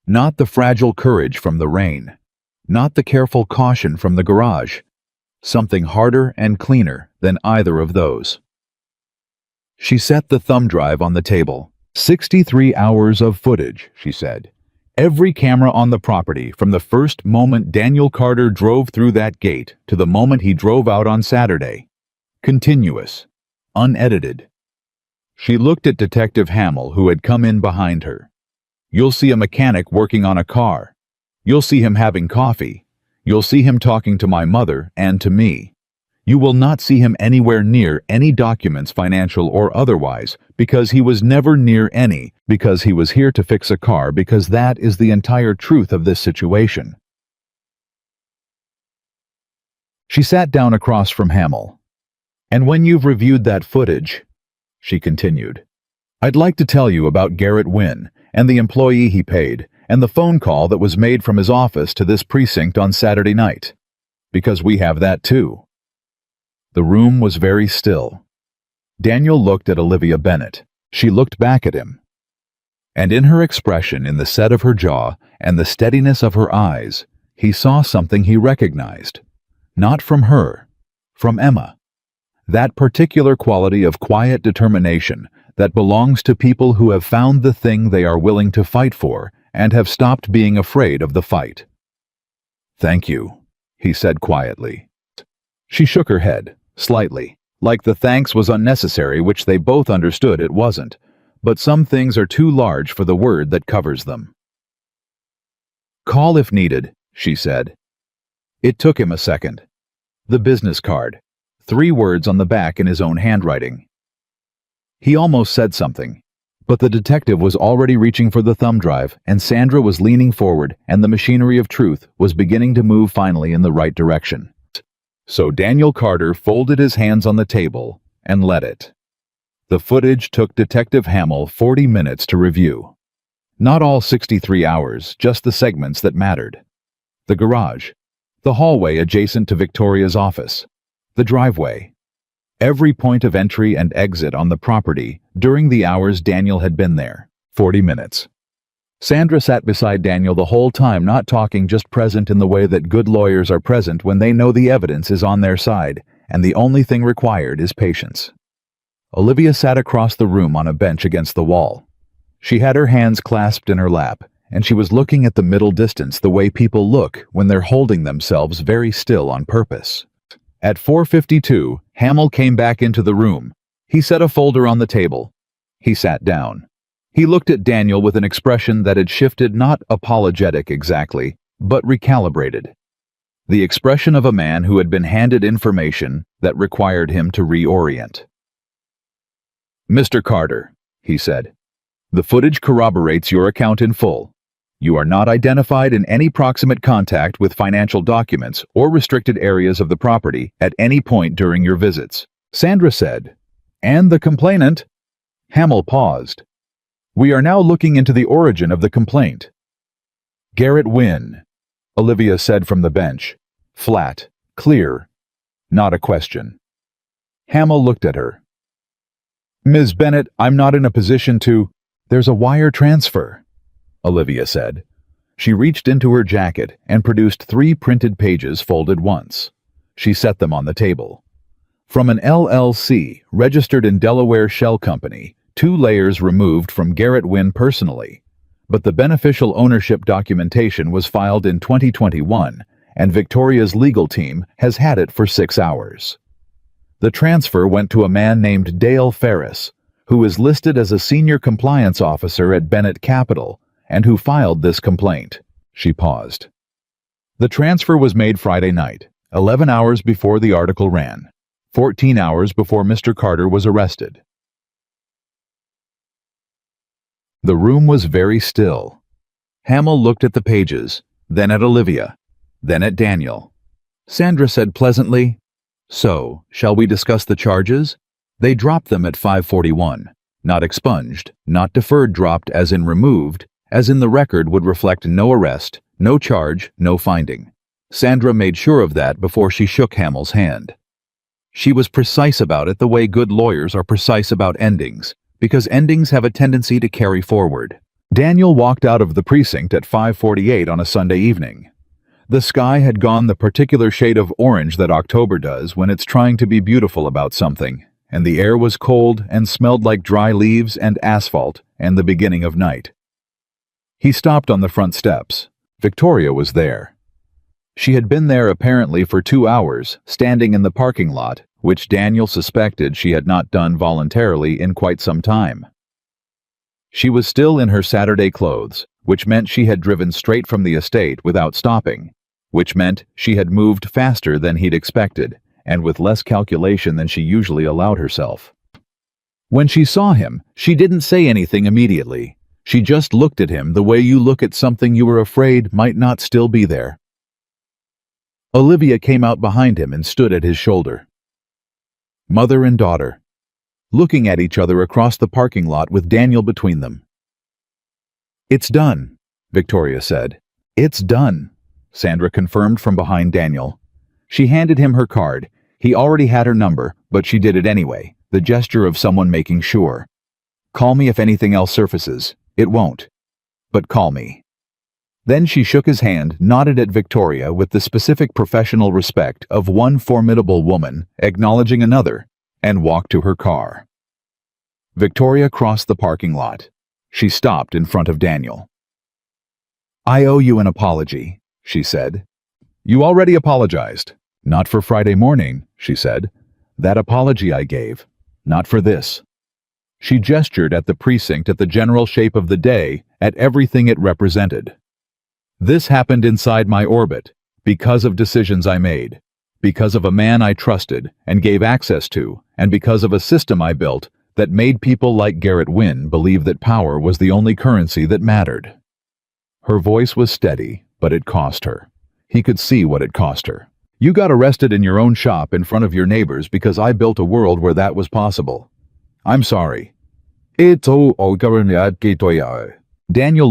Not the fragile courage from the rain. Not the careful caution from the garage. Something harder and cleaner than either of those. She set the thumb drive on the table. 63 hours of footage, she said. Every camera on the property from the first moment Daniel Carter drove through that gate to the moment he drove out on Saturday. Continuous. Unedited. She looked at Detective Hamill, who had come in behind her. You'll see a mechanic working on a car. You'll see him having coffee. You'll see him talking to my mother and to me. You will not see him anywhere near any documents, financial or otherwise, because he was never near any, because he was here to fix a car, because that is the entire truth of this situation. She sat down across from Hamill. And when you've reviewed that footage, she continued, I'd like to tell you about Garrett Wynn and the employee he paid and the phone call that was made from his office to this precinct on Saturday night. Because we have that too. The room was very still. Daniel looked at Olivia Bennett. She looked back at him. And in her expression, in the set of her jaw, and the steadiness of her eyes, he saw something he recognized. Not from her, from Emma. That particular quality of quiet determination that belongs to people who have found the thing they are willing to fight for and have stopped being afraid of the fight. Thank you, he said quietly. She shook her head, slightly, Like the thanks was unnecessary, which they both understood it wasn't. But some things are too large for the word that covers them. "Call if needed," she said. It took him a second. The business card. 3 words on the back in his own handwriting. He almost said something, but the detective was already reaching for the thumb drive, and Sandra was leaning forward, and the machinery of truth was beginning to move finally in the right direction. So Daniel Carter folded his hands on the table and let it. The footage took Detective Hamill 40 minutes to review. Not all 63 hours, just the segments that mattered. The garage, the hallway adjacent to Victoria's office, the driveway. Every point of entry and exit on the property during the hours Daniel had been there. 40 minutes. Sandra sat beside Daniel the whole time, not talking, just present in the way that good lawyers are present when they know the evidence is on their side, and the only thing required is patience. Olivia sat across the room on a bench against the wall. She had her hands clasped in her lap, and she was looking at the middle distance the way people look when they're holding themselves very still on purpose. At 4:52, Hamill came back into the room. He set a folder on the table. He sat down. He looked at Daniel with an expression that had shifted, not apologetic exactly, but recalibrated. The expression of a man who had been handed information that required him to reorient. "Mr. Carter," he said, "the footage corroborates your account in full. You are not identified in any proximate contact with financial documents or restricted areas of the property at any point during your visits." Sandra said, "And the complainant?" Hamill paused. "We are now looking into the origin of the complaint." "Garrett Wynne," Olivia said from the bench. Flat, clear, not a question. Hamill looked at her. "Ms. Bennett, I'm not in a position to—" "There's a wire transfer," Olivia said. She reached into her jacket and produced 3 printed pages folded once. She set them on the table. "From an LLC registered in Delaware Shell Company, 2 layers removed from Garrett Wynne personally, but the beneficial ownership documentation was filed in 2021, and Victoria's legal team has had it for 6 hours. The transfer went to a man named Dale Ferris, who is listed as a senior compliance officer at Bennett Capital, and who filed this complaint." She paused. "The transfer was made Friday night, 11 hours before the article ran, 14 hours before Mr. Carter was arrested." The room was very still. Hamill looked at the pages, then at Olivia, then at Daniel. Sandra said pleasantly, "So, shall we discuss the charges?" They dropped them at 5:41. Not expunged, not deferred, dropped as in removed, as in the record would reflect no arrest, no charge, no finding. Sandra made sure of that before she shook Hamill's hand. She was precise about it the way good lawyers are precise about endings, because endings have a tendency to carry forward. Daniel walked out of the precinct at 5:48 on a Sunday evening. The sky had gone the particular shade of orange that October does when it's trying to be beautiful about something, and the air was cold and smelled like dry leaves and asphalt and the beginning of night. He stopped on the front steps. Victoria was there. She had been there apparently for 2 hours, standing in the parking lot, which Daniel suspected she had not done voluntarily in quite some time. She was still in her Saturday clothes, which meant she had driven straight from the estate without stopping, which meant she had moved faster than he'd expected, and with less calculation than she usually allowed herself. When she saw him, she didn't say anything immediately. She just looked at him the way you look at something you were afraid might not still be there. Olivia came out behind him and stood at his shoulder. Mother and daughter, looking at each other across the parking lot with Daniel between them. "It's done," Victoria said. "It's done," Sandra confirmed from behind Daniel. She handed him her card. He already had her number, but she did it anyway, the gesture of someone making sure. "Call me if anything else surfaces. It won't. But call me." Then she shook his hand, nodded at Victoria with the specific professional respect of one formidable woman acknowledging another, and walked to her car. Victoria crossed the parking lot. She stopped in front of Daniel. "I owe you an apology," she said. "You already apologized." "Not for Friday morning," she said. That apology I gave. Not for this. She gestured at the precinct, at the general shape of the day, at everything it represented. This happened inside my orbit, because of decisions I made, because of a man I trusted and gave access to, and because of a system I built that made people like Garrett Wynn believe that power was the only currency that mattered. Her voice was steady, but it cost her. He could see what it cost her. You got arrested in your own shop in front of your neighbors because I built a world where that was possible. I'm sorry. Daniel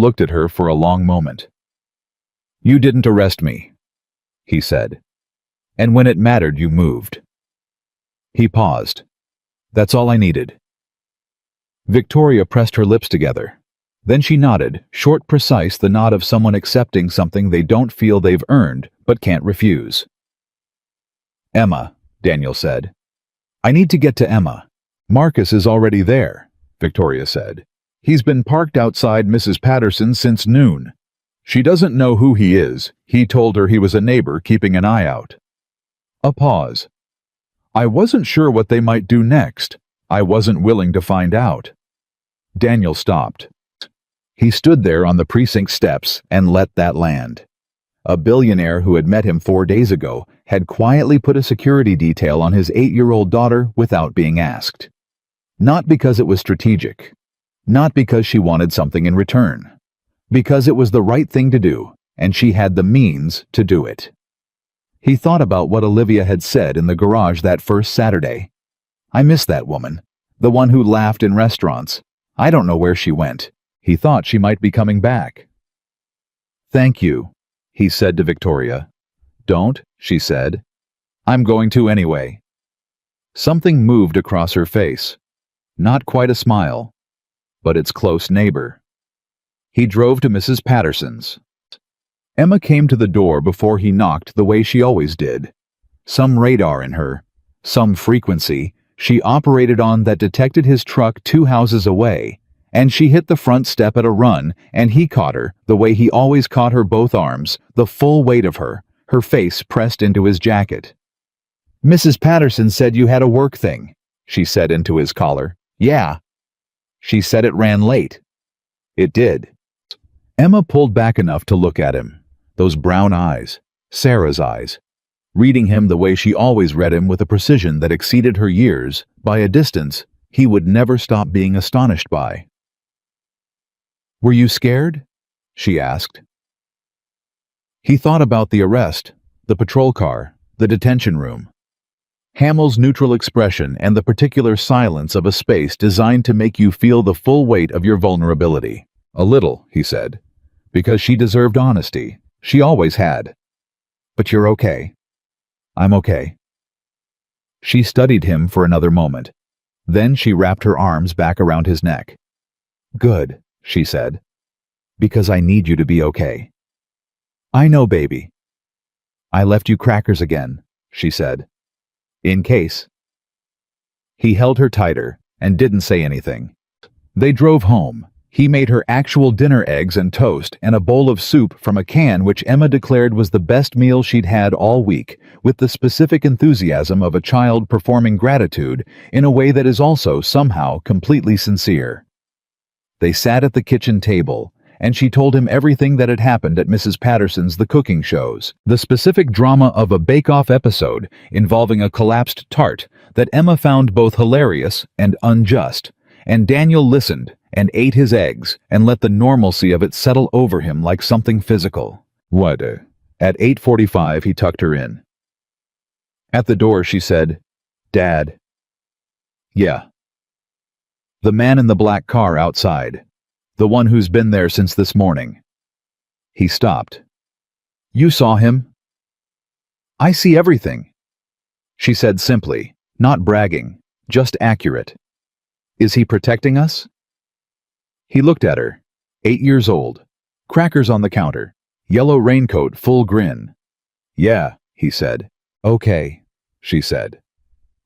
looked at her for a long moment. You didn't arrest me, he said. And when it mattered, you moved. He paused. That's all I needed. Victoria pressed her lips together. Then she nodded, short, precise, the nod of someone accepting something they don't feel they've earned but can't refuse. Emma, Daniel said. I need to get to Emma. Marcus is already there, Victoria said. He's been parked outside Mrs. Patterson's since noon. She doesn't know who he is. He told her he was a neighbor keeping an eye out. A pause. I wasn't sure what they might do next. I wasn't willing to find out. Daniel stopped. He stood there on the precinct steps and let that land. A billionaire who had met him 4 days ago had quietly put a security detail on his 8-year-old daughter without being asked. Not because it was strategic. Not because she wanted something in return. Because it was the right thing to do, and she had the means to do it. He thought about what Olivia had said in the garage that first Saturday. I miss that woman, the one who laughed in restaurants. I don't know where she went. He thought she might be coming back. Thank you, he said to Victoria. Don't, she said. I'm going to anyway. Something moved across her face. Not quite a smile, but its close neighbor. He drove to Mrs. Patterson's. Emma came to the door before he knocked the way she always did. Some radar in her, some frequency she operated on that detected his truck 2 houses away, and she hit the front step at a run, and he caught her the way he always caught her, both arms, the full weight of her face pressed into his jacket. Mrs. Patterson said you had a work thing, she said into his collar. Yeah. She said it ran late. It did. Emma pulled back enough to look at him. Those brown eyes, Sarah's eyes, reading him the way she always read him, with a precision that exceeded her years by a distance he would never stop being astonished by. Were you scared? She asked. He thought about the arrest, the patrol car, the detention room. Hamill's neutral expression and the particular silence of a space designed to make you feel the full weight of your vulnerability. A little, he said, because she deserved honesty. She always had. But you're okay. I'm okay. She studied him for another moment. Then she wrapped her arms back around his neck. Good, she said. Because I need you to be okay. I know, baby. I left you crackers again, she said. In case. He held her tighter and didn't say anything. They drove home. He made her actual dinner, eggs and toast and a bowl of soup from a can which Emma declared was the best meal she'd had all week, with the specific enthusiasm of a child performing gratitude in a way that is also somehow completely sincere. They sat at the kitchen table, and she told him everything that had happened at Mrs. Patterson's, the cooking shows, the specific drama of a bake-off episode involving a collapsed tart that Emma found both hilarious and unjust, and Daniel listened and ate his eggs and let the normalcy of it settle over him like something physical. What? At 8:45 he tucked her in. At the door she said, Dad. Yeah. The man in the black car outside. The one who's been there since this morning. He stopped. You saw him? I see everything, she said simply, not bragging, just accurate. Is he protecting us? He looked at her, 8 years old, crackers on the counter, yellow raincoat, full grin. Yeah, he said. Okay, she said.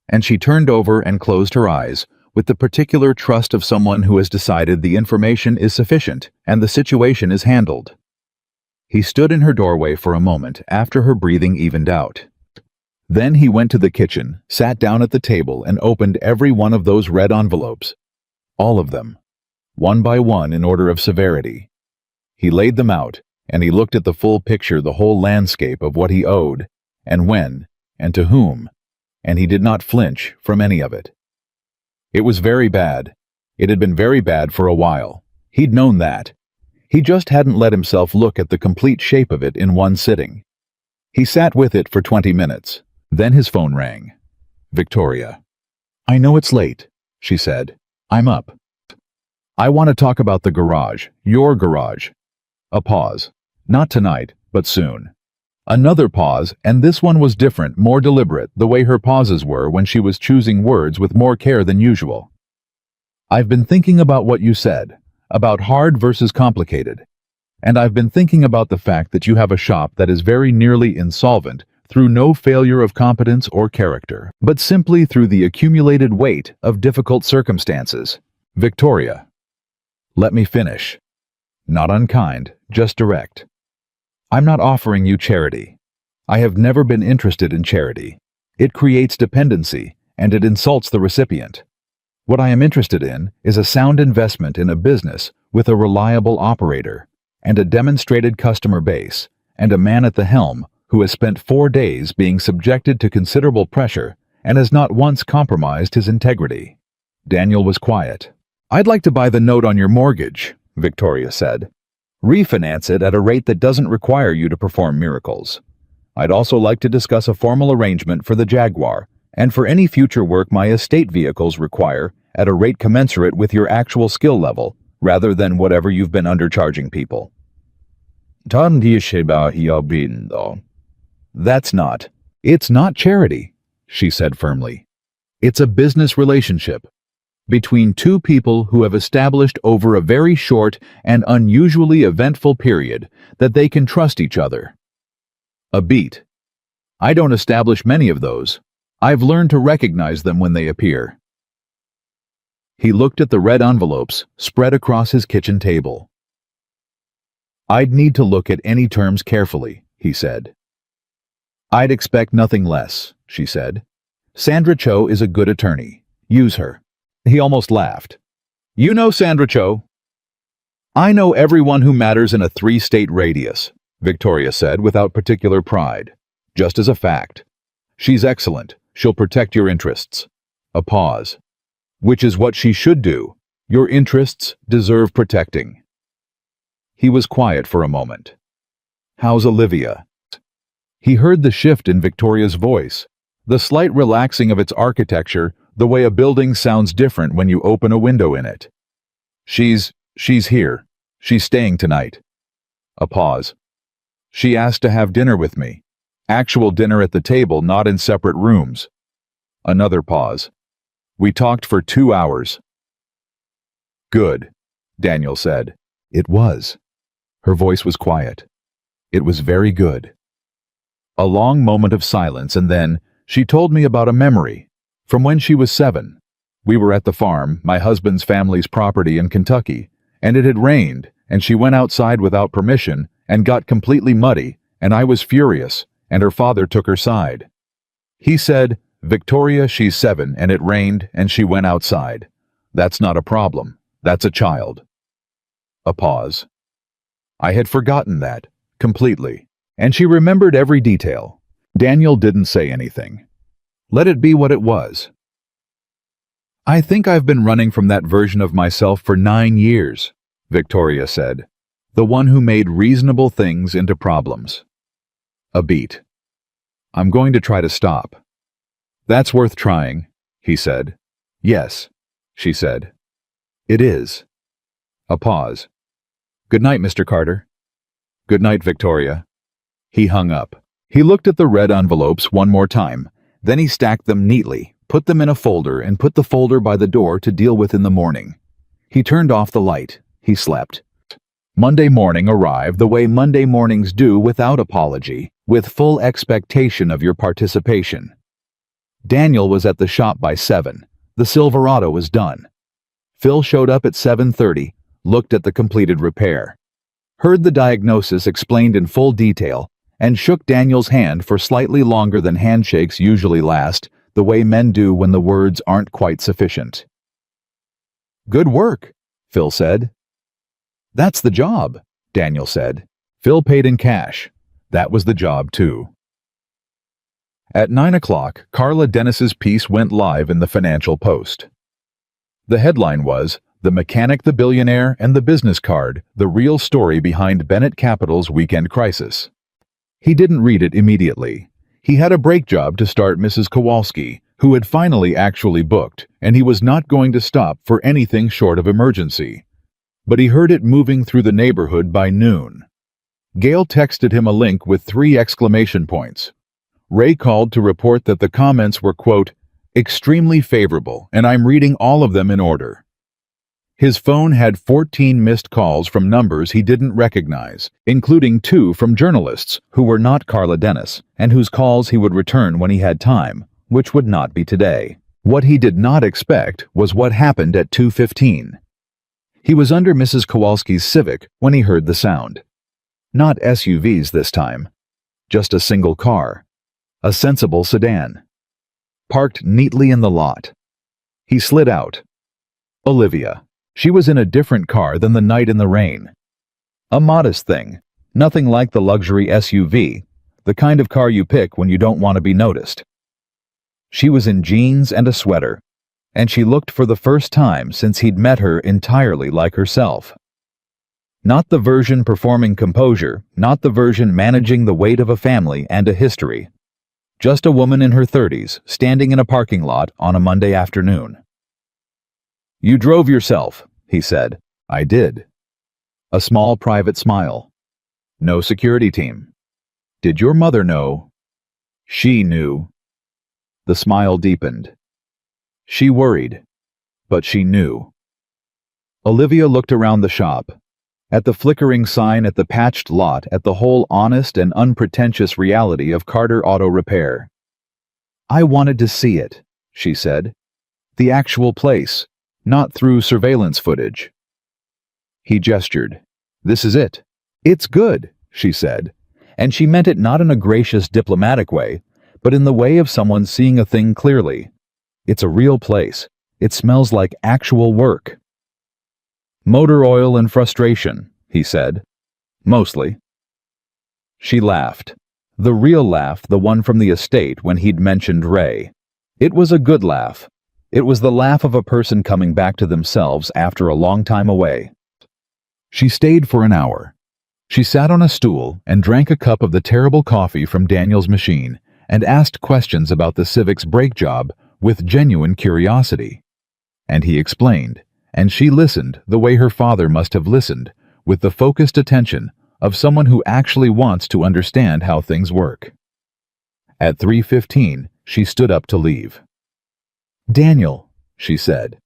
And she turned over and closed her eyes, with the particular trust of someone who has decided the information is sufficient and the situation is handled. He stood in her doorway for a moment after her breathing evened out. Then he went to the kitchen, sat down at the table, and opened every one of those red envelopes. All of them. One by one in order of severity. He laid them out, and he looked at the full picture, the whole landscape of what he owed, and when, and to whom, and he did not flinch from any of it. It was very bad. It had been very bad for a while. He'd known that. He just hadn't let himself look at the complete shape of it in one sitting. He sat with it for 20 minutes. Then his phone rang. Victoria. "I know it's late," she said. "I'm up. I want to talk about the garage, your garage." A pause. Not tonight, but soon. Another pause, and this one was different, more deliberate, the way her pauses were when she was choosing words with more care than usual. "I've been thinking about what you said, about hard versus complicated. And I've been thinking about the fact that you have a shop that is very nearly insolvent through no failure of competence or character, but simply through the accumulated weight of difficult circumstances. Victoria. Let me finish. Not unkind, just direct. I'm not offering you charity. I have never been interested in charity. It creates dependency, and it insults the recipient. What I am interested in is a sound investment in a business with a reliable operator, and a demonstrated customer base, and a man at the helm who has spent 4 days being subjected to considerable pressure and has not once compromised his integrity." Daniel was quiet. "I'd like to buy the note on your mortgage," Victoria said. "Refinance it at a rate that doesn't require you to perform miracles. I'd also like to discuss a formal arrangement for the Jaguar and for any future work my estate vehicles require at a rate commensurate with your actual skill level, rather than whatever you've been undercharging people." "That's not. It's not charity," she said firmly. "It's a business relationship between two people who have established over a very short and unusually eventful period that they can trust each other. A beat. I don't establish many of those. I've learned to recognize them when they appear." He looked at the red envelopes spread across his kitchen table. "I'd need to look at any terms carefully," he said. "I'd expect nothing less," she said. "Sandra Cho is a good attorney. Use her." He almost laughed. "You know Sandra Cho?" "I know everyone who matters in a 3-state radius," Victoria said without particular pride. "Just as a fact. She's excellent. She'll protect your interests." A pause. "Which is what she should do. Your interests deserve protecting." He was quiet for a moment. "How's Olivia?" He heard the shift in Victoria's voice, the slight relaxing of its architecture, the way a building sounds different when you open a window in it. She's here. She's staying tonight." A pause. "She asked to have dinner with me. Actual dinner at the table, not in separate rooms." Another pause. "We talked for 2 hours." "Good," Daniel said. "It was." Her voice was quiet. "It was very good." A long moment of silence, and then she told me about a memory from when she was 7. We were at the farm, my husband's family's property in Kentucky, and it had rained, and she went outside without permission and got completely muddy, and I was furious, and her father took her side. He said, "Victoria, she's 7, and it rained, and she went outside. That's not a problem. That's a child." A pause. I had forgotten that, completely, and she remembered every detail. Daniel didn't say anything. Let it be what it was. "I think I've been running from that version of myself for 9 years, Victoria said. "The one who made reasonable things into problems." A beat. "I'm going to try to stop." "That's worth trying," he said. "Yes," she said. "It is." A pause. "Good night, Mr. Carter." "Good night, Victoria." He hung up. He looked at the red envelopes one more time. Then he stacked them neatly, put them in a folder, and put the folder by the door to deal with in the morning. He turned off the light. He slept. Monday morning arrived the way Monday mornings do, without apology, with full expectation of your participation. Daniel was at the shop by 7. The Silverado was done. Phil showed up at 7:30, looked at the completed repair, heard the diagnosis explained in full detail, and shook Daniel's hand for slightly longer than handshakes usually last, the way men do when the words aren't quite sufficient. "Good work," Phil said. "That's the job," Daniel said. Phil paid in cash. That was the job, too. At 9 o'clock, Carla Dennis's piece went live in the Financial Post. The headline was, "The Mechanic, the Billionaire, and the Business Card, the Real Story Behind Bennett Capital's Weekend Crisis." He didn't read it immediately. He had a break job to start Mrs. Kowalski, who had finally actually booked, and he was not going to stop for anything short of emergency. But he heard it moving through the neighborhood by noon. Gail texted him a link with 3 exclamation points. Ray called to report that the comments were, quote, "extremely favorable, and I'm reading all of them in order." His phone had 14 missed calls from numbers he didn't recognize, including 2 from journalists who were not Carla Dennis, and whose calls he would return when he had time, which would not be today. What he did not expect was what happened at 2:15. He was under Mrs. Kowalski's Civic when he heard the sound. Not SUVs this time. Just a single car. A sensible sedan. Parked neatly in the lot. He slid out. Olivia. She was in a different car than the night in the rain. A modest thing. Nothing like the luxury SUV, the kind of car you pick when you don't want to be noticed. She was in jeans and a sweater, and she looked for the first time since he'd met her entirely like herself. Not the version performing composure, not the version managing the weight of a family and a history. Just a woman in her 30s, standing in a parking lot on a Monday afternoon. "You drove yourself," he said. "I did." A small private smile. "No security team." "Did your mother know?" "She knew." The smile deepened. She worried, but she knew. Olivia looked around the shop, at the flickering sign, at the patched lot, at the whole honest and unpretentious reality of Carter Auto Repair. "I wanted to see it," she said. "The actual place, not through surveillance footage." He gestured. "This is it." "It's good," she said, and she meant it not in a gracious, diplomatic way, but in the way of someone seeing a thing clearly. "It's a real place. It smells like actual work." "Motor oil and frustration," he said. "Mostly." She laughed. The real laugh, the one from the estate when he'd mentioned Ray. It was a good laugh. It was the laugh of a person coming back to themselves after a long time away. She stayed for an hour. She sat on a stool and drank a cup of the terrible coffee from Daniel's machine and asked questions about the Civic's brake job with genuine curiosity. And he explained, and she listened the way her father must have listened, with the focused attention of someone who actually wants to understand how things work. At 3:15, she stood up to leave. "Daniel," she said.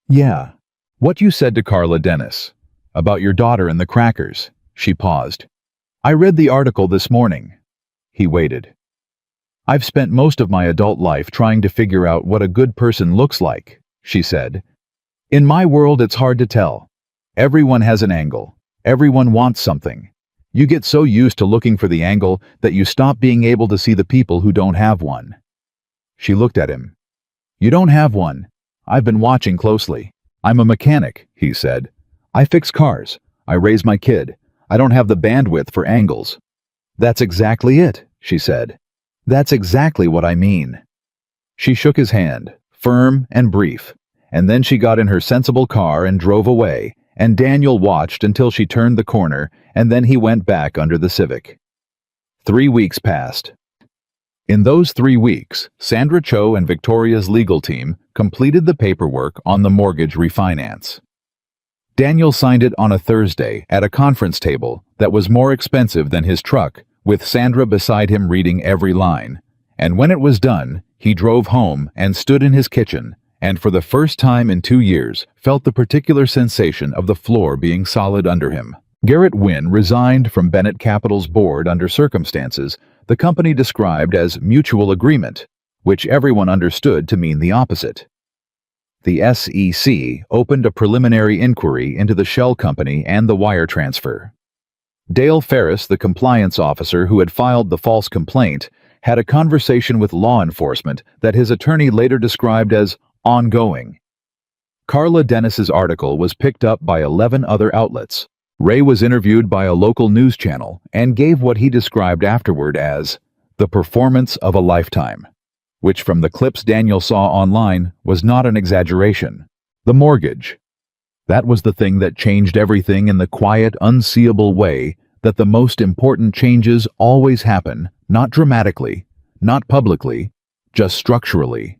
"Yeah, what you said to Carla Dennis, about your daughter and the crackers." She paused. "I read the article this morning." He waited. "I've spent most of my adult life trying to figure out what a good person looks like," she said. "In my world, it's hard to tell. Everyone has an angle. Everyone wants something. You get so used to looking for the angle that you stop being able to see the people who don't have one." She looked at him. "You don't have one. I've been watching closely. I'm a mechanic," he said. "I fix cars. I raise my kid. I don't have the bandwidth for angles." "That's exactly it," she said. "That's exactly what I mean." She shook his hand, firm and brief, and then she got in her sensible car and drove away, and Daniel watched until she turned the corner, and then he went back under the Civic. 3 weeks passed. In those 3 weeks, Sandra Cho and Victoria's legal team completed the paperwork on the mortgage refinance. Daniel signed it on a Thursday at a conference table that was more expensive than his truck, with Sandra beside him reading every line. And when it was done, he drove home and stood in his kitchen, and for the first time in 2 years, felt the particular sensation of the floor being solid under him. Garrett Wynn resigned from Bennett Capital's board under circumstances the company described as mutual agreement, which everyone understood to mean the opposite. The SEC opened a preliminary inquiry into the shell company and the wire transfer. Dale Ferris, the compliance officer who had filed the false complaint, had a conversation with law enforcement that his attorney later described as ongoing. Carla Dennis's article was picked up by 11 other outlets. Ray was interviewed by a local news channel and gave what he described afterward as the performance of a lifetime, which from the clips Daniel saw online was not an exaggeration. The mortgage. That was the thing that changed everything in the quiet, unseeable way that the most important changes always happen, not dramatically, not publicly, just structurally.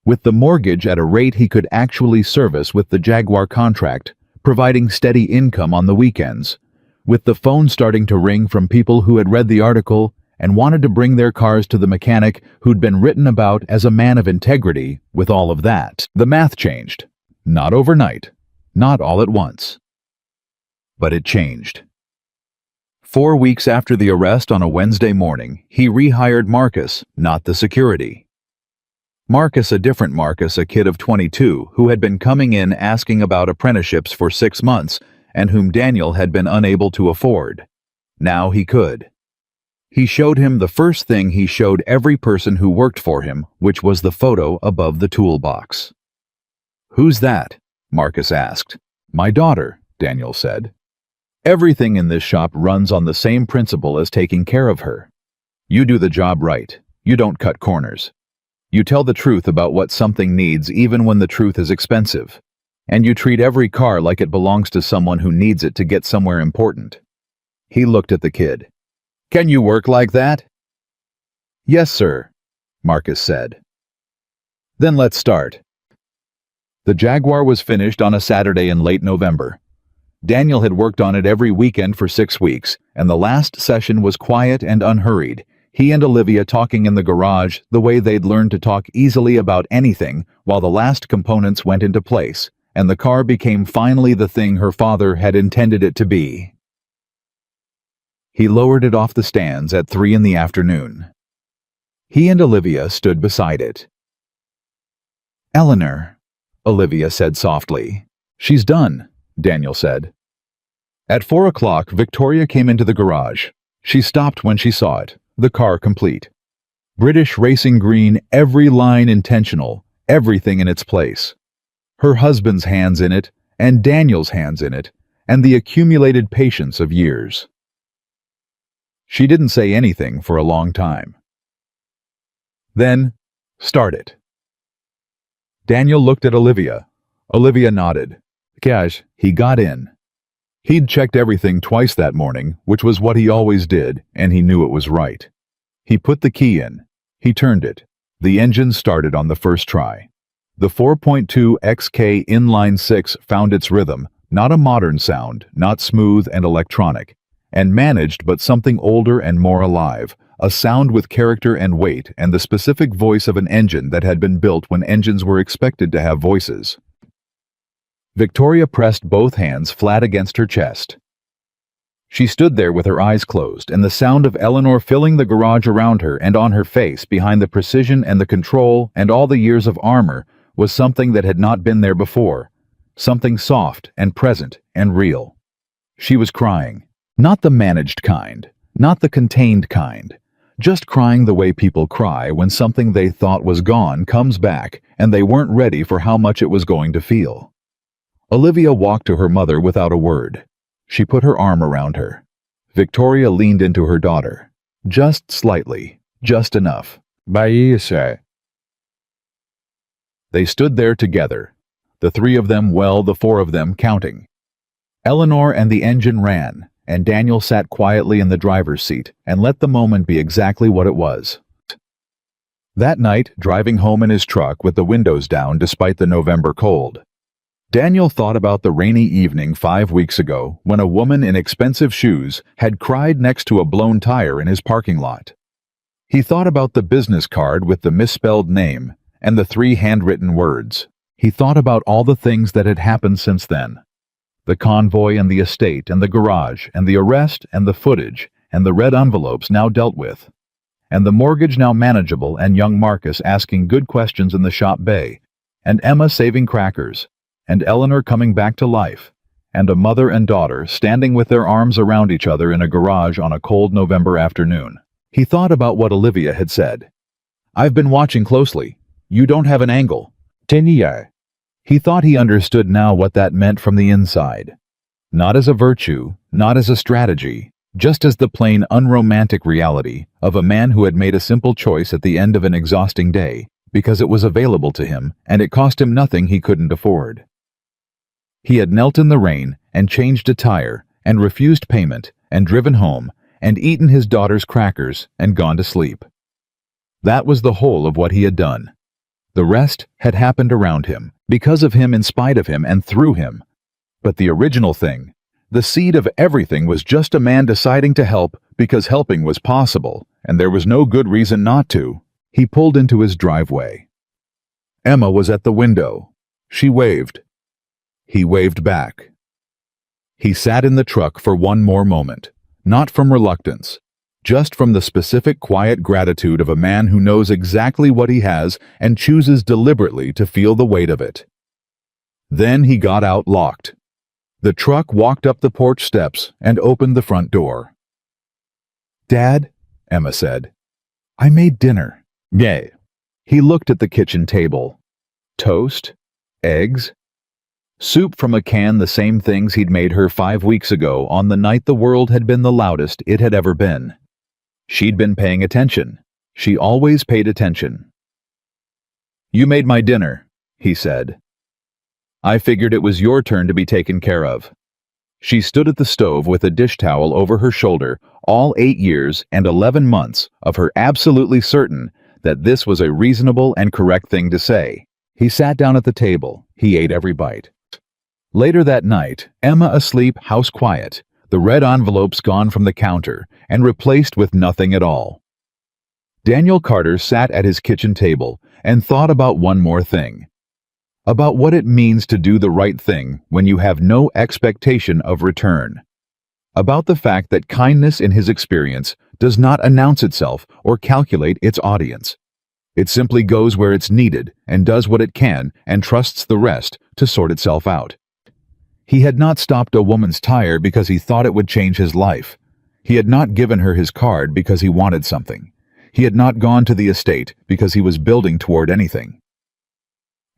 With the mortgage at a rate he could actually service with the Jaguar contract, providing steady income on the weekends, with the phone starting to ring from people who had read the article and wanted to bring their cars to the mechanic who'd been written about as a man of integrity, with all of that, the math changed. Not overnight. Not all at once. But it changed. 4 weeks after the arrest on a Wednesday morning, he rehired Marcus, not the security. Marcus, a different Marcus, a kid of 22, who had been coming in asking about apprenticeships for 6 months and whom Daniel had been unable to afford. Now he could. He showed him the first thing he showed every person who worked for him, which was the photo above the toolbox. "Who's that?" Marcus asked. "My daughter," Daniel said. "Everything in this shop runs on the same principle as taking care of her. You do the job right. You don't cut corners. You tell the truth about what something needs even when the truth is expensive. And you treat every car like it belongs to someone who needs it to get somewhere important." He looked at the kid. "Can you work like that?" "Yes, sir," Marcus said. "Then let's start." The Jaguar was finished on a Saturday in late November. Daniel had worked on it every weekend for 6 weeks, and the last session was quiet and unhurried, he and Olivia talking in the garage the way they'd learned to talk easily about anything while the last components went into place, and the car became finally the thing her father had intended it to be. He lowered it off the stands at 3 in the afternoon. He and Olivia stood beside it. "Eleanor," Olivia said softly. "She's done," Daniel said. At 4 o'clock, Victoria came into the garage. She stopped when she saw it, the car complete. British racing green, every line intentional, everything in its place. Her husband's hands in it, and Daniel's hands in it, and the accumulated patience of years. She didn't say anything for a long time. Then, "Start it." Daniel looked at Olivia. Olivia nodded. Gosh, he got in. He'd checked everything twice that morning, which was what he always did, and he knew it was right. He put the key in. He turned it. The engine started on the first try. The 4.2 XK inline 6 found its rhythm, not a modern sound, not smooth and electronic, and managed but something older and more alive, a sound with character and weight and the specific voice of an engine that had been built when engines were expected to have voices. Victoria pressed both hands flat against her chest. She stood there with her eyes closed, and the sound of Eleanor filling the garage around her and on her face behind the precision and the control and all the years of armor was something that had not been there before, something soft and present and real. She was crying, not the managed kind, not the contained kind, just crying the way people cry when something they thought was gone comes back and they weren't ready for how much it was going to feel. Olivia walked to her mother without a word. She put her arm around her. Victoria leaned into her daughter. Just slightly, just enough. They stood there together, the 3 of them, well, the 4 of them, counting. Eleanor and the engine ran, and Daniel sat quietly in the driver's seat and let the moment be exactly what it was. That night, driving home in his truck with the windows down despite the November cold, Daniel thought about the rainy evening 5 weeks ago when a woman in expensive shoes had cried next to a blown tire in his parking lot. He thought about the business card with the misspelled name and the 3 handwritten words. He thought about all the things that had happened since then. The convoy and the estate and the garage and the arrest and the footage and the red envelopes now dealt with, and the mortgage now manageable and young Marcus asking good questions in the shop bay, and Emma saving crackers, and Eleanor coming back to life, and a mother and daughter standing with their arms around each other in a garage on a cold November afternoon. He thought about what Olivia had said. "I've been watching closely. You don't have an angle." Tenia. He thought he understood now what that meant from the inside. Not as a virtue, not as a strategy, just as the plain unromantic reality of a man who had made a simple choice at the end of an exhausting day, because it was available to him and it cost him nothing he couldn't afford. He had knelt in the rain and changed a tire and refused payment and driven home and eaten his daughter's crackers and gone to sleep. That was the whole of what he had done. The rest had happened around him, because of him, in spite of him, and through him. But the original thing, the seed of everything, was just a man deciding to help because helping was possible, and there was no good reason not to. He pulled into his driveway. Emma was at the window. She waved. He waved back. He sat in the truck for one more moment, not from reluctance, just from the specific quiet gratitude of a man who knows exactly what he has and chooses deliberately to feel the weight of it. Then he got out, locked. The truck walked up the porch steps and opened the front door. "Dad," Emma said, "I made dinner." "Yay." He looked at the kitchen table. Toast, eggs, soup from a can, the same things he'd made her 5 weeks ago on the night the world had been the loudest it had ever been. She'd been paying attention. She always paid attention. "You made my dinner," he said. "I figured it was your turn to be taken care of." She stood at the stove with a dish towel over her shoulder, all 8 years and 11 months of her absolutely certain that this was a reasonable and correct thing to say. He sat down at the table. He ate every bite. Later that night, Emma asleep, house quiet, the red envelopes gone from the counter and replaced with nothing at all. Daniel Carter sat at his kitchen table and thought about one more thing. About what it means to do the right thing when you have no expectation of return. About the fact that kindness, in his experience, does not announce itself or calculate its audience. It simply goes where it's needed and does what it can and trusts the rest to sort itself out. He had not stopped a woman's tire because he thought it would change his life. He had not given her his card because he wanted something. He had not gone to the estate because he was building toward anything.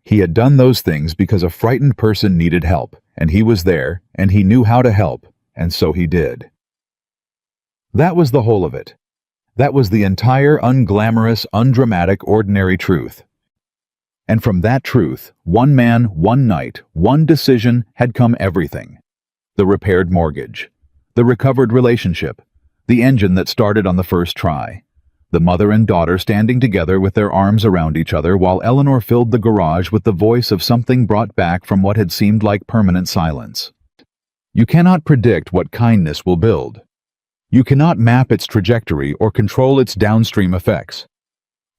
He had done those things because a frightened person needed help, and he was there, and he knew how to help, and so he did. That was the whole of it. That was the entire unglamorous, undramatic, ordinary truth. And from that truth, one man, one night, one decision had come everything. The repaired mortgage, the recovered relationship, the engine that started on the first try, the mother and daughter standing together with their arms around each other while Eleanor filled the garage with the voice of something brought back from what had seemed like permanent silence. You cannot predict what kindness will build. You cannot map its trajectory or control its downstream effects.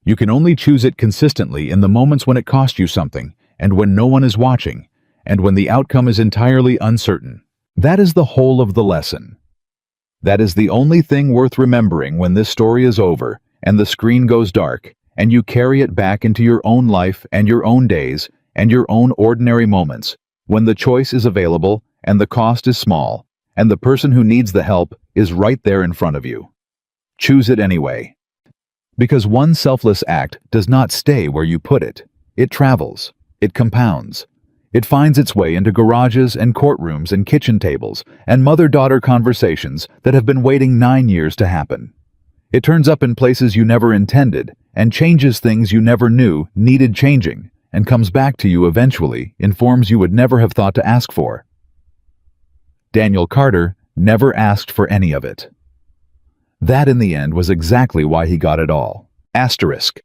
You can only choose it consistently in the moments when it costs you something, and when no one is watching, and when the outcome is entirely uncertain. That is the whole of the lesson. That is the only thing worth remembering when this story is over, and the screen goes dark, and you carry it back into your own life and your own days and your own ordinary moments, when the choice is available and the cost is small, and the person who needs the help is right there in front of you. Choose it anyway. Because one selfless act does not stay where you put it. It travels. It compounds. It finds its way into garages and courtrooms and kitchen tables and mother-daughter conversations that have been waiting 9 years to happen. It turns up in places you never intended and changes things you never knew needed changing and comes back to you eventually in forms you would never have thought to ask for. Daniel Carter never asked for any of it. That, in the end, was exactly why he got it all. Asterisk.